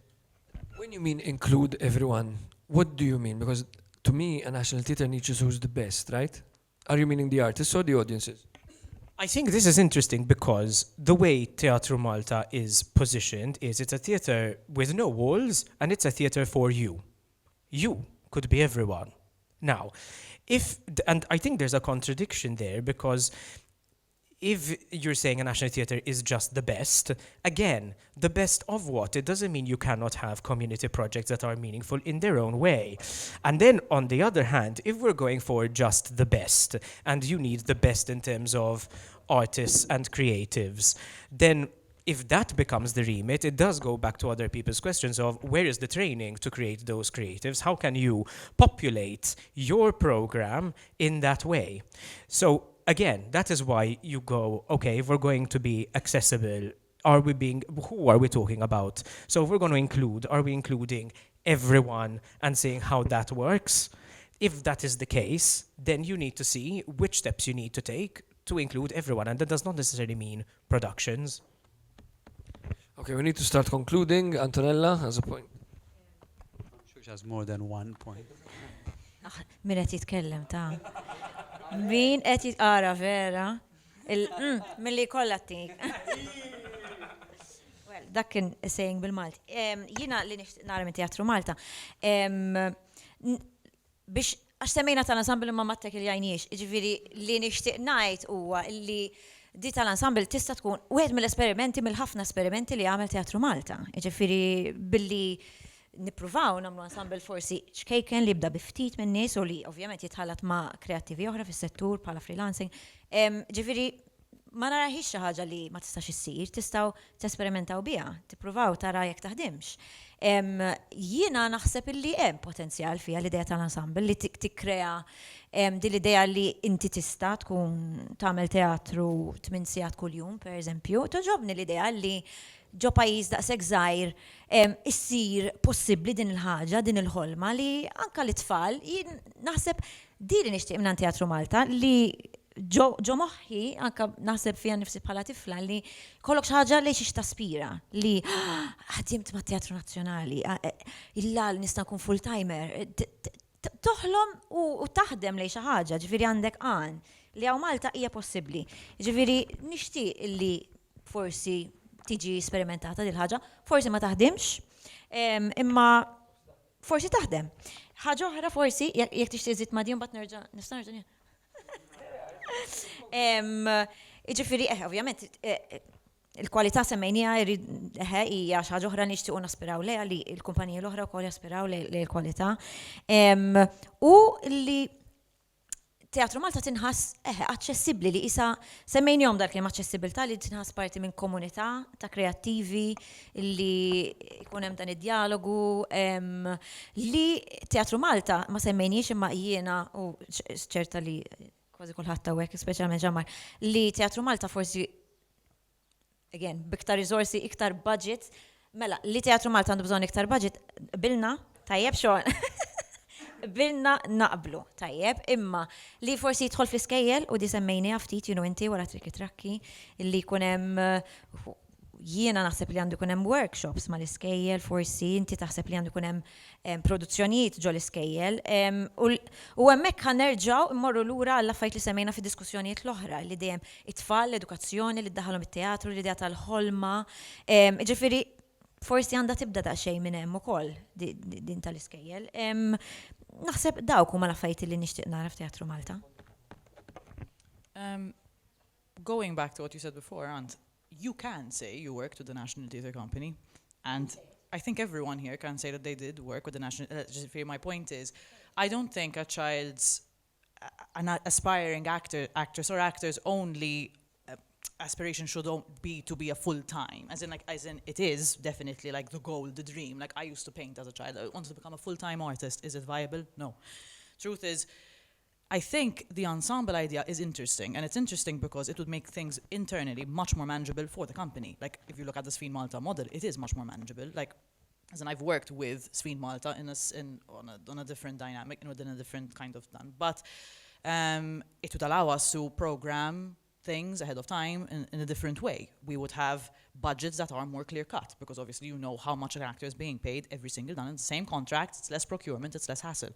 When you mean include everyone, what do you mean? Because to me, a national theatre needs to choose the best, right? Are you meaning the artists or the audiences? I think this is interesting because the way Teatru Malta is positioned is it's a theatre with no walls and it's a theatre for you. You could be everyone. Now, and I think there's a contradiction there, because if you're saying a national theatre is just the best, again, the best of what? It doesn't mean you cannot have community projects that are meaningful in their own way. And then, on the other hand, if we're going for just the best, and you need the best in terms of artists and creatives, then if that becomes the remit, it does go back to other people's questions of where is the training to create those creatives? How can you populate your program in that way? So again, that is why you go, okay, if we're going to be accessible, who are we talking about? So if we're going to include, are we including everyone and seeing how that works? If that is the case, then you need to see which steps you need to take to include everyone. And that does not necessarily mean productions. Okay, we need to start concluding. Antonella has a point. She has more than one point. Min qed jitkellem ta' min qed jitqara vera milli kollha tik. Well, dak kien saying bil-Malti. Jiena li nixtieq nara minn Teatru Malta. Biex għax semmejna tal-ensemble ma mattek il-jajniex, ġifieri li nixtieq ngħid huwa li di tal-ensemble tista' tkun wieħed mill-esperimenti mill-ħafna esperimenti li għamel Teatru Malta. Ġifieri billi nippruvaw nagħmlu ensemble forsi xkejken li jibda biftit minn nies u li ovvjament jitħallat ma' kreattivi oħra fis-settur bħala freelancing. Ġifieri ma naraħix xi ħaġa li ma tistax issir, tistgħu tesperimentaw biha, tippruvaw tara jekk taħdimx. Jiena naħseb illi hemm potenzjal fiha l-idea tal-ensemble li tikkrea din l-idea li inti tista' tkun tagħmel teatru 8 sigħat kuljum pereżempju. Toġobni l-idea li ġo pajjiż daqshekk żgħir issir possibbli din il-ħaġa, din il-ħolma li anke l-itfal naħseb din li nixtieq minn Teatru Malta li ġo moħħi anke naħseb fiha nifsi bħala tifla li kollok xi ħaġa li xiex taspira li ħadimt ma' Teatru Nazzjonali, illal nista' nkun full timer. Toħlom u taħdem lejn xi ħaġa, ġifieri għandek għan li hawn Malta hija possibbli. Ġifieri nixtieq li forsi tiġi sperimentata dil ħaġa, forsi ma taħdimx, imma forsi taħdem. Ħaġa oħra forsi jekk tixtieq żid ma' din mbagħad nerġa' nista' nerġa' Ġifieri ovvjament il-kwalità semmejnija hija xi ħaġa oħra nixtiequ naspiraw lejha li l-kumpaniji l-oħra wkoll jaspiraw lejn il-kwalità. U li Teatru Malta tinħass aċċessibbli li isa semmejnihom dak li aċċessibilità li tinħass parti minn komunità ta' kreattivi li jkun hemm dan id-dialogu li Teatru Malta ma semmejniex imma jiena u ċerta li kważi kulħadd hawnhekk speċjalment Jean Marc li Teatru Malta forsi again b'iktar riżorsi, iktar budget, mela li Teatru Malta għandu bżonn iktar budget bilna tajjeb xogħol. Bilna naqblu, tajjeb, imma li forsi jidħol fl-iskejjel u di semmejni ftit inti wara trikki-trakki li kunem jiena naħseb li għandu kunem workshops ma l-iskejjel, forsi inti taħseb li għandu kunem produzzjonijiet ġo l-iskejjel u hemmhekk ħanerġgħu immorru lura għall-affarijiet li semmejna fid-diskussjonijiet l-oħra li dejjem it-tfal, l-edukazzjoni li ddaħħalhom it-teatru, l-idea tal-ħolma, ġifieri forsi għandha tibda daqsxejn minn hemm ukoll din tal-iskejjel. Naħseb dawk huma l-affarijiet li nixtieq nara f'Teatru Malta. Going back to what you said before, Ant, you can say you worked with the National Theatre Company, and I think everyone here can say that they did work with the National. My point is, I don't think a child's, an aspiring actress or actor's only aspiration should be to be a full-time, as in it is definitely like the goal, the dream. Like I used to paint as a child. I wanted to become a full-time artist. Is it viable? No. Truth is, I think the ensemble idea is interesting, and it's interesting because it would make things internally much more manageable for the company. Like if you look at the Sfin Malta model, it is much more manageable. Like, as in I've worked with Sfin Malta on a different dynamic and within a different kind of done, but it would allow us to program things ahead of time in a different way. We would have budgets that are more clear-cut because obviously you know how much an actor is being paid every single time. It's the same contract, it's less procurement, it's less hassle.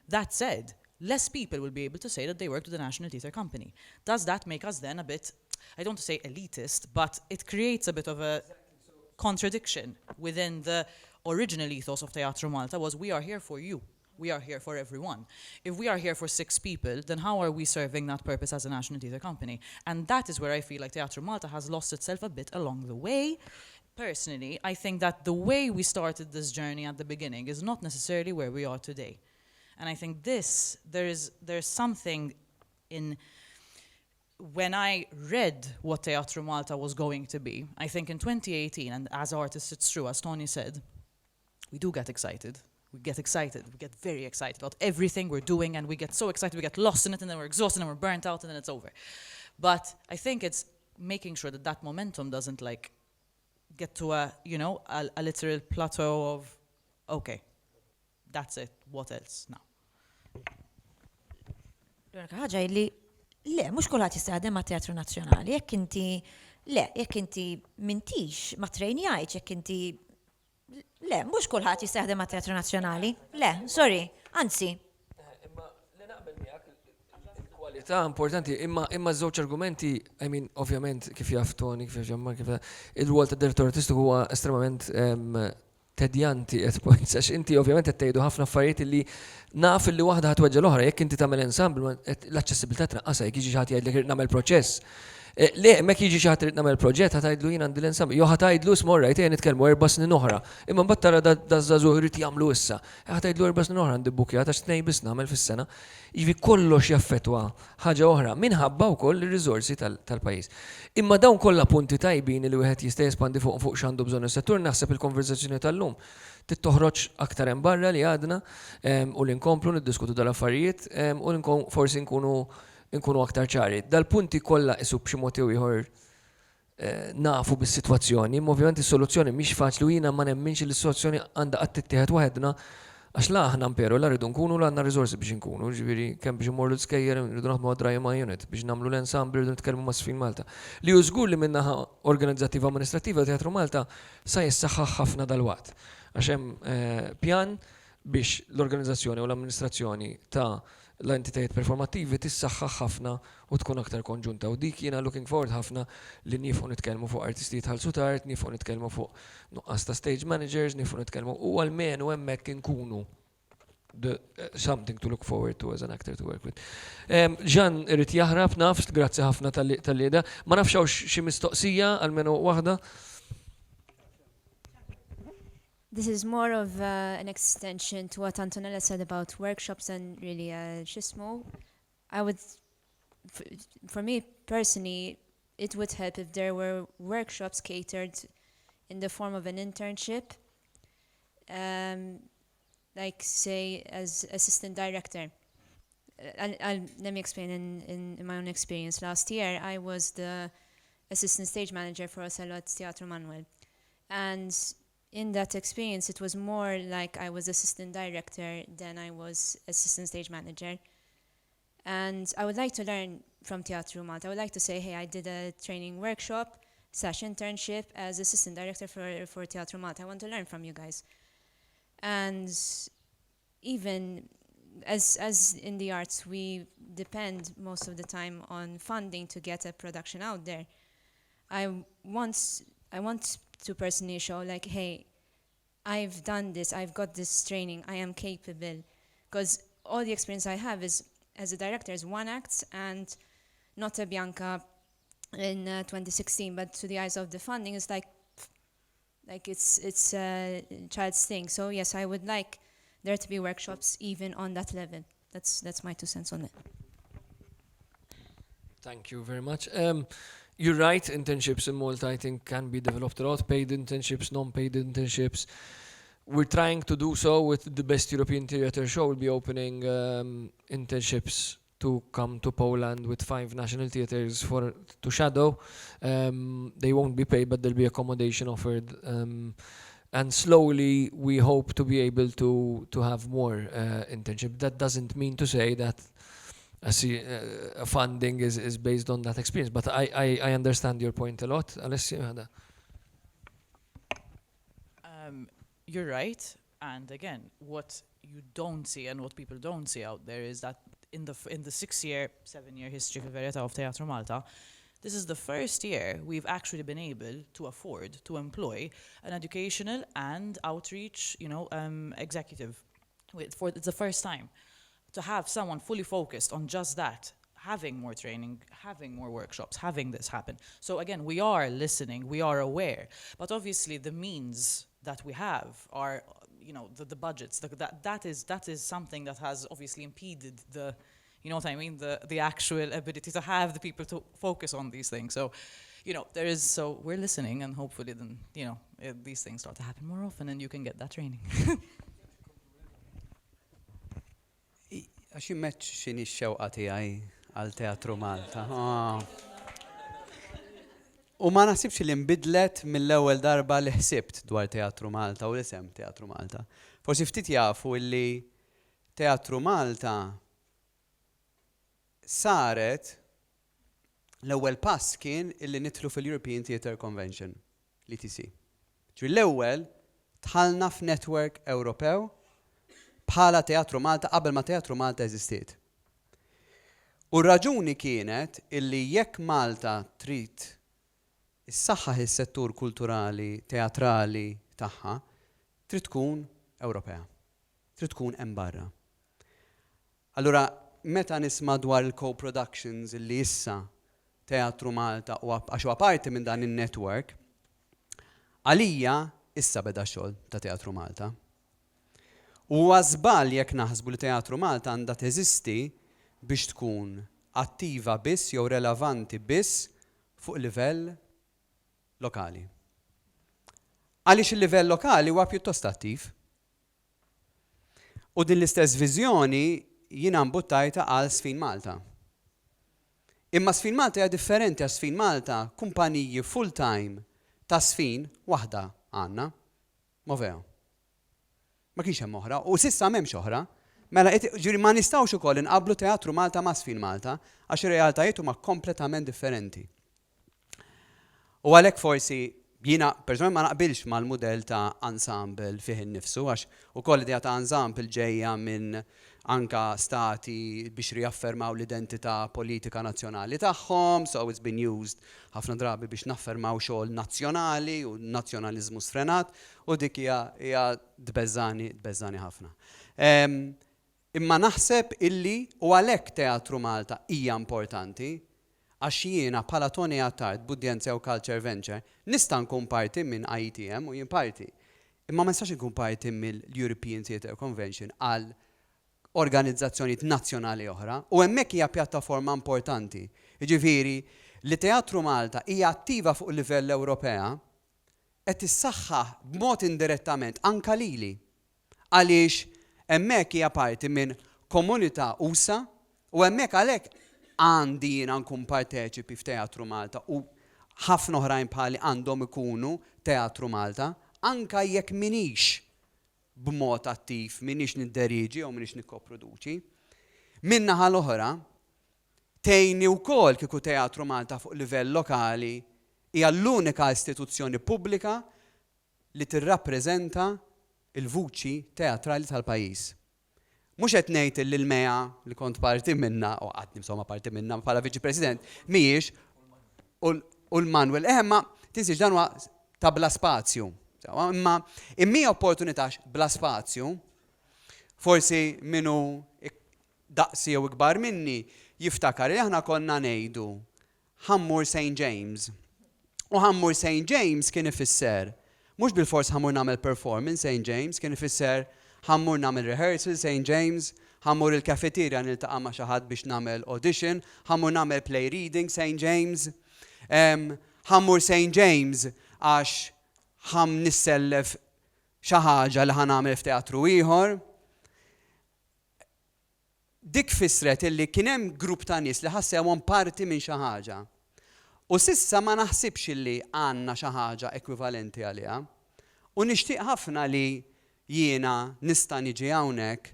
That said, less people will be able to say that they worked with the National Theatre Company. Does that make us then a bit, I don't want to say elitist, but it creates a bit of a contradiction within the original ethos of Teatru Malta was we are here for you. We are here for everyone. If we are here for 6 people, then how are we serving that purpose as a National Theatre Company? And that is where I feel like Teatru Malta has lost itself a bit along the way. Personally, I think that the way we started this journey at the beginning is not necessarily where we are today. And I think there's something in, when I read what Teatru Malta was going to be, I think in 2018, and as artists it's true, as Toni said, we do get excited. We get very excited about everything we're doing, and we get so excited, we get lost in it, and then we're exhausted, and we're burnt out, and then it's over. But I think it's making sure that that momentum doesn't like get to a literal plateau of, okay, that's it, what else now? Ħaġa li le, mhux kulħadd jista'ħdem ma' Teatru Nazzjonali, jekk inti mintix ma trejnjajx, jekk inti le, mhux kulħadd jista'ħdem ma' Teatru Nazzjonali. Le, sorry, anzi. Imma li naqbel miegħek il-kwalità importanti, imma żewġ argumenti, I mean, ovvjament kif jaf Toni, kif jaf Jean Marc Cafa, il-rwol tad-direttur artistiku huwa estremament tedjanti at points, għax inti ovvjament qed tgħidu ħafna affarijiet li naf li waħda ħatweġġa l-oħra, jekk inti tagħmel ensemble l-aċċessibilità tnaqqasha jekk jiġi ħadd jgħidlek nagħmel proċess. Le, mek jiġi xi ħadd irid nagħmel proġett ħatajdlu jien għandi l-ensemble. Jo ħatajdlu smorra jtejn nitkellmu 4 snin oħra. Imma mbagħad tara da żagħżugħ irid jagħmlu issa. Ħatajdlu 4 snin oħra għandi bbukjat għax tnejn biss nagħmel fis-sena. Jiġri kollox jaffettwa ħaġa oħra minħabba wkoll ir-riżorsi tal-pajjiż. Imma dawn kollha punti tajbin li wieħed jista' jespandi fuq x'għandu bżonn is-settur, naħseb il-konverzazzjoni tal-lum tittoħroġ aktar hemm barra li għadna u li nkomplu niddiskutu dal-affarijiet u forsi nkunu aktar ċari. Dal-punti kollha isu b'xi mod jew ieħor nafu bis-sitwazzjoni, imma ovvjament is-soluzzjoni mhix faċli u jiena ma nemminx li s-soluzzjoni għandha qatt tittieħed waħedna għax la aħna imperu la rridu nkunu la għandna riżorsi biex nkunu, ġifieri kemm biex immorru l-skejjer rridu naħdmu għad ma' unit biex nagħmlu l-ensemble rridu nitkellmu ma' Sfin Malta. Li hu żgur li min-naħa organizzattiva amministrattiva Teatru Malta sa jissaħħaħ ħafna dal-waqt. Għax hemm pjan biex l-organizzazzjoni u l-amministrazzjoni ta' l-entitajiet performattivi tissaħħaħ ħafna u tkun aktar konġunta. U dik jiena looking forward ħafna li nifqu nitkellmu fuq artisti jitħallsu tard, nifqu nitkellmu fuq nuqqas ta' stage managers, nifqu nitkellmu u għalmenu hemmhekk inkunu something to look forward to as an actor to work with. Jean irid jaħrab nafs, grazzi ħafna tal-lieda. Ma nafx hawn xi mistoqsija għalmenu waħda. This is more of an extension to what Antonella said about workshops and really xismu. For me personally, it would help if there were workshops catered in the form of an internship, like say as assistant director. Let me explain in my own experience. Last year, I was the assistant stage manager for Ocello at Teatru Manuel. And in that experience, it was more like I was assistant director than I was assistant stage manager. And I would like to learn from Teatru Malta. I would like to say, hey, I did a training workshop / internship as assistant director for Teatru Malta. I want to learn from you guys. And even as in the arts, we depend most of the time on funding to get a production out there. I want to personally show like, hey, I've done this, I've got this training, I am capable. Because all the experience I have is as a director is one act and not a Bianca in 2016, but to the eyes of the funding, it's like it's a child's thing. So yes, I would like there to be workshops even on that level. That's my 2 cents on it. Thank you very much. You're right, internships in Malta I think can be developed a lot, paid internships, non-paid internships. We're trying to do so with the Best European Theatre Show. We'll be opening internships to come to Poland with 5 national theatres to shadow. They won't be paid, but there'll be accommodation offered. And slowly we hope to be able to have more internships. That doesn't mean to say that funding is based on that experience, but I understand your point a lot. Alessia, you're right, and again, what you don't see and what people don't see out there is that in the 7-year history of Teatru Malta, this is the first year we've actually been able to afford to employ an educational and outreach, executive. It's the first time to have someone fully focused on just that, having more training, having more workshops, having this happen. So again, we are listening, we are aware, but obviously the means that we have are, the budgets. That is something that has obviously impeded the, the actual ability to have the people to focus on these things. So, so we're listening, and hopefully then, these things start to happen more often, and you can get that training. Għax jimmeċ xini x-xewqa tiegħi għal Teatru Malta. U ma naħsibx li nbidlet mill-ewwel darba li ħsibt dwar Teatru Malta u l-isem Teatru Malta. Forsi ftit jafu li Teatru Malta saret l-ewwel pass kien illi nidħlu fil-European Theatre Convention, l-ETC. Ġri l-ewwel tħallna f'network Ewropew bħala Teatru Malta qabel ma Teatru Malta eżistiet. U r-raġuni kienet illi jekk Malta trid issaħħaħ is-settur kulturali, teatrali tagħha, trid tkun Ewropea. Trid tkun hemm barra. Allura meta nisma' dwar il-co-productions illi issa Teatru Malta u għax huwa parti minn dan in-network, għalija issa beda xogħol ta' Teatru Malta. U żball jekk naħsbu li Teatru Malta għandha teżisti biex tkun attiva biss jew relevanti biss fuq livell lokali. Għaliex il-livell lokali huwa pjuttost attiv. U din l-istess viżjoni jiena mbuttajta għal Sfin Malta. Imma Sfin Malta hija differenti għal Sfin Malta, kumpaniji full-time ta' Sfin waħda għandna, Moveo. Ma kienx hemm oħra, u s'issa m'hemmx oħra. Mela ġieri ma nistgħux ukoll inqabblu Teatru Malta ma' Sfin Malta għax ir-realtajiet huma kompletament differenti. U għalhekk forsi jiena personalment ma naqbilx mal-mudell ta' ensemble fih innifsu għax ukoll idea ta' ensemble ġejja minn anka stati biex riaffermaw l-identità politika nazzjonali tagħhom, so it's been used ħafna drabi biex naffermaw xogħol nazzjonali u nazzjonaliżmu sfrenat u dik hija tbeżżani ħafna. Imma naħseb illi u għalhekk Teatru Malta hija importanti għax jiena bħala Toni Attard b'Udjenza u Culture Venture nista' nkun parti minn IETM u jien parti. Imma ma nistax nkun parti mill-European Theatre Convention għal organizzazzjonijiet nazzjonali oħra u hemmhekk hija pjattaforma importanti. Jiġifieri li Teatru Malta hija attiva fuq livell Ewropea qed issaħħaħ b'mod indirettament anke lili għaliex hemmhekk hija parti minn komunità usa u hemmhekk għalhekk għandi jiena nkun parteċipi f'Teatru Malta u ħafna oħrajn bħali għandhom ikunu Teatru Malta anke jekk minix b'mod attiv, minix nidderiġi u minix nikkoproduċi. Min-naħa l-oħra, tgħinni wkoll kieku Teatru Malta fuq livell lokali hija l-unika istituzzjoni pubblika li tirrappreżenta il-vuċi teatrali tal-pajjiż. Mhux qed ngħid li l-MEA li kont parti minnha u qatt insomma parti minnha bħala Viċi President mhijiex u l-Manuel ma tinsiex dan huwa ta' bla spazju. Imma immi opportunità bla spazju, forsi minnu daqsi jew ikbar minni jiftakar li aħna konna ngħidu ħammur St. James. U ħammur St. James kien ifisser, mhux bil-fors ħammur nagħmel performance St. James, kien ifisser ħammur nagħmel rehearsal St. James, ħammur il-kafeterja niltaqa' ma' xi ħadd biex nagħmel audition, ħammur nagħmel play reading St. James, ħammur St. James għax ħam nissellef xi ħaġa li ħanagħmel f'teatru ieħor. Dik fissret illi kien hemm grupp ta' nies li ħassewhom parti minn xi ħaġa. U s'issa ma naħsibx illi għandna xi ħaġa ekwivalenti għaliha. U nixtieq ħafna li jiena nista' niġi hawnhekk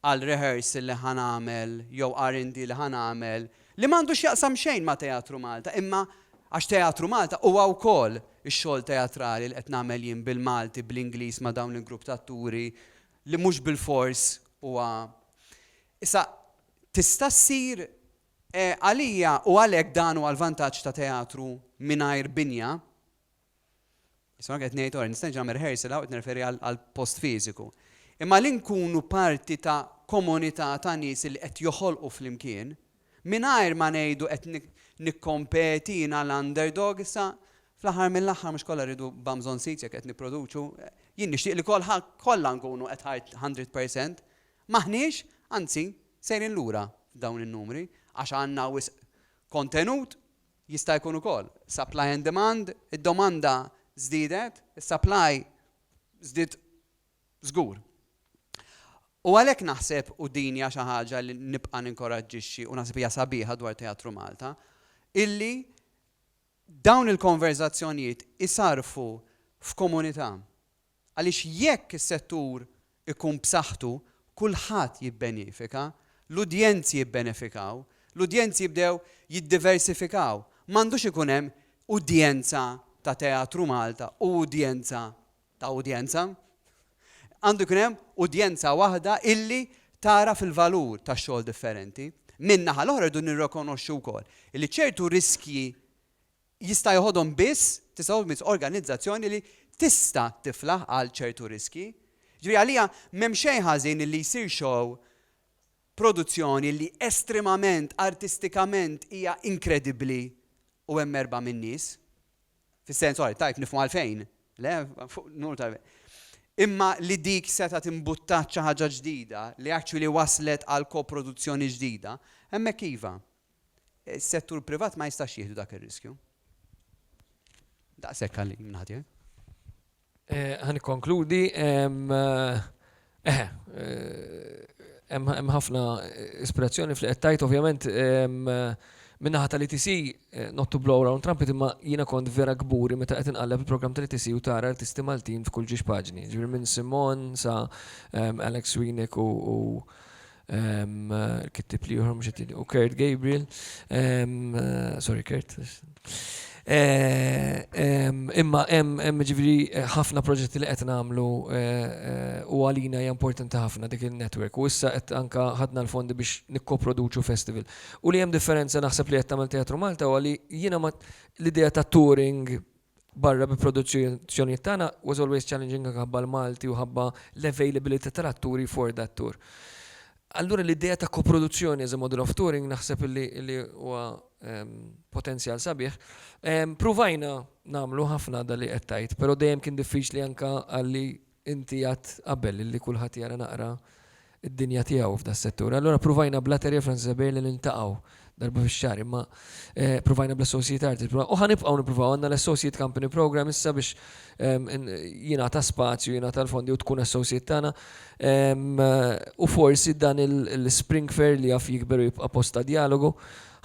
għal rehearsal li ħanagħmel jew R&D li ħanagħmel li m'għandux jaqsam xejn ma' Teatru Malta, imma għax Teatru Malta huwa wkoll ix-xogħol teatrali li qed nagħmel jien bil-Malti, bl-Ingliż ma' dawn il-grupp ta' atturi li mhux bil-fors huwa. Issa tista' ssir għalija u għalhekk dan huwa l-vantaġġ ta' teatru mingħajr binja. Issa qed ngħid ora nista' nagħmel rehearsal qed nirreferi għal post fiżiku. Imma li nkunu parti ta' komunità ta' nies li qed joħolqu flimkien mingħajr ma ngħidu qed nikkompetina l-underdog issa fl-aħħar mill-aħħar mhux kollha rridu b'Amazon seats jekk qed nipproduċu. Jien nixtieq li kollha nkunu qed ħajt 100%. Maħniex, anzi, sejrin lura f'dawn in-numri għax għandna wisq kontenut jista' jkun ukoll supply and demand, id-domanda żdiedet, is-supply żdied żgur. U għalhekk naħseb u din hija xi ħaġa li nibqa' ninkoraġġixxi u naħseb hija sabiħa dwar Teatru Malta, illi dawn il-konverzazzjonijiet isarfu f'komunità. Għaliex jekk is-settur ikun b'saħħtu, kulħadd jibbenefika, l-udjenzi jibbenefikaw, l-udjenzi jibdew jiddiversifikaw. M'għandux ikun hemm udjenza ta' Teatru Malta u udjenza ta' udjenza. Għandu jkun hemm udjenza waħda illi tara fil-valur ta' xogħol differenti. Min-naħa l-oħra rridu nirrikonoxxu wkoll illi ċertu riskji jista' jħodhom biss tista' organizzazzjoni li tista' tiflaħ għal ċertu riski. Ġifieri għalija m'hemm xejn ħażin li jsir show produzzjoni li estremament artistikament hija inkredibbli u hemm 4 minn nies. Fis-sens tajb nifhmu għalfejn. Le, nur tajb. Imma li dik seta timbuttat xi ħaġa ġdida li actually waslet għal koproduzzjoni ġdida, hemmhekk iva. Is-settur privat ma jistax jieħdu dak ir-riskju. Daqshekk għalli nħati. Ħankonkludi, hemm ħafna ispirazzjoni fl-qed tajt, ovvjament minnaħa tal-ITC, not to blow around trumpet, imma jiena kont vera kburi meta qed inqalleb il-programm tal-ITC u tara artisti Maltin f'kull ġiex paġni. Ġifieri minn Simon sa Alex Wienek u kittib li u Kurt Gabriel. Sorry, Kurt. Imma hemm ġifieri ħafna proġetti li qed nagħmlu u għalina hija importanti ħafna dik il-network u issa qed anke ħadna l-fondi biex nikkoproduċu festival. U li hemm differenza naħseb li qed tagħmel Teatru Malta u għali jiena l-idea ta' touring barra bi produzzjoni tagħna was always challenging ħabba l-Malti u ħabba l-availability tal-atturi for that tour. Allura l-idea ta' koproduzzjoni as a model of touring naħseb li huwa potenzjal sabiħ. Provajna namlu ħafna dali qed tajt, però dejjem kien diffiċli anke għalli inti għad qabel li kulħadd jara naqra id-dinja tiegħu f'da settur. Allura provajna bla Terja Franzabej li niltaqgħu darba fix-xahar, imma provajna bl-Associate Artist. U ħanibqgħu nippruvaw għandna l-Associate Company Program issa biex jingħata spazju, jingħata l-fondi u tkun associate tagħna. U forsi dan il-Spring Fair li jaf jikberu jibqa' posta dialogu,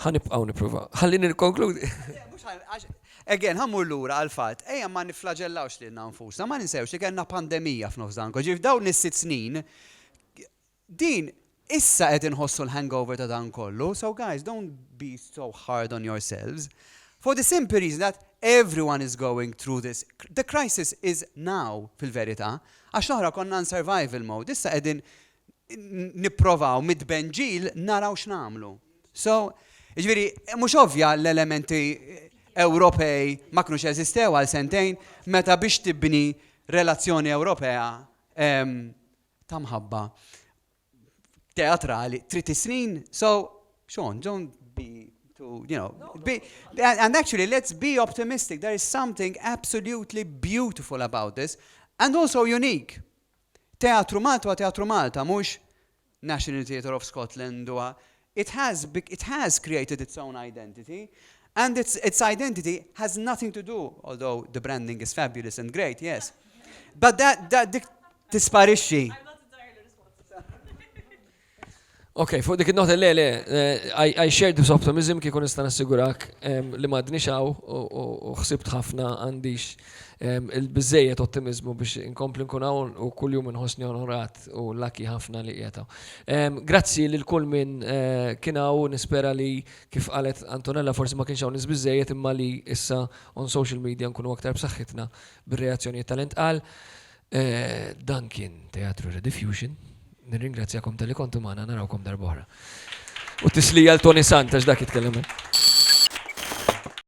ħanibqgħu nippruvaw. Ħalli nirkonkludi. Again, ħammur lura għal-fatt, ejja ma niflagellawx lilna nfusna, ma ninsewx li kellna pandemija f'nofs dan. Ġif dawn is-6 snin, din issa qed inħossu l-hangover ta' dan kollu. So guys, don't be so hard on yourselves. For the simple reason that everyone is going through this. The crisis is now, fil-verità. Għax noħra konna in survival mode. Issa qegħdin nipprovaw mid-benġil naraw x'namlu. So, ġifieri, mhux ovvja l-elementi Ewropej ma kinux jeżistew għal sentejn meta biex tibni relazzjoni Ewropea ta' mħabba teatrali 3 snin. So, Sean, don't be too, and actually, let's be optimistic. There is something absolutely beautiful about this and also unique. Teatru Malta, mhux National Theatre of Scotland. It has created its own identity. And its identity has nothing to do, although the branding is fabulous and great, yes. But that tisparixxi. Okay, fuq dik il-nota I shared this optimism kieku nista' nassigurak li m'għadniex hawn u ħsibt ħafna għandix il-biżejjed ottimizmu biex inkompli nkun hawn u kuljum inħossni onorat u lucky ħafna li qiegħed hawn. Grazzi lil kull min kien hawn, nispera li kif qalet Antonella forsi ma kienx hawn nies biżejjed imma li issa on social media nkunu aktar b'saħħitna bir-reazzjonijiet tal-intqal. Dan kien Teatru Redifjuxin. Nirringrazzjakom tal-li kontu magħna, narawkom darb'oħra. U tislija l-Toni Sant għax dak jitkellem.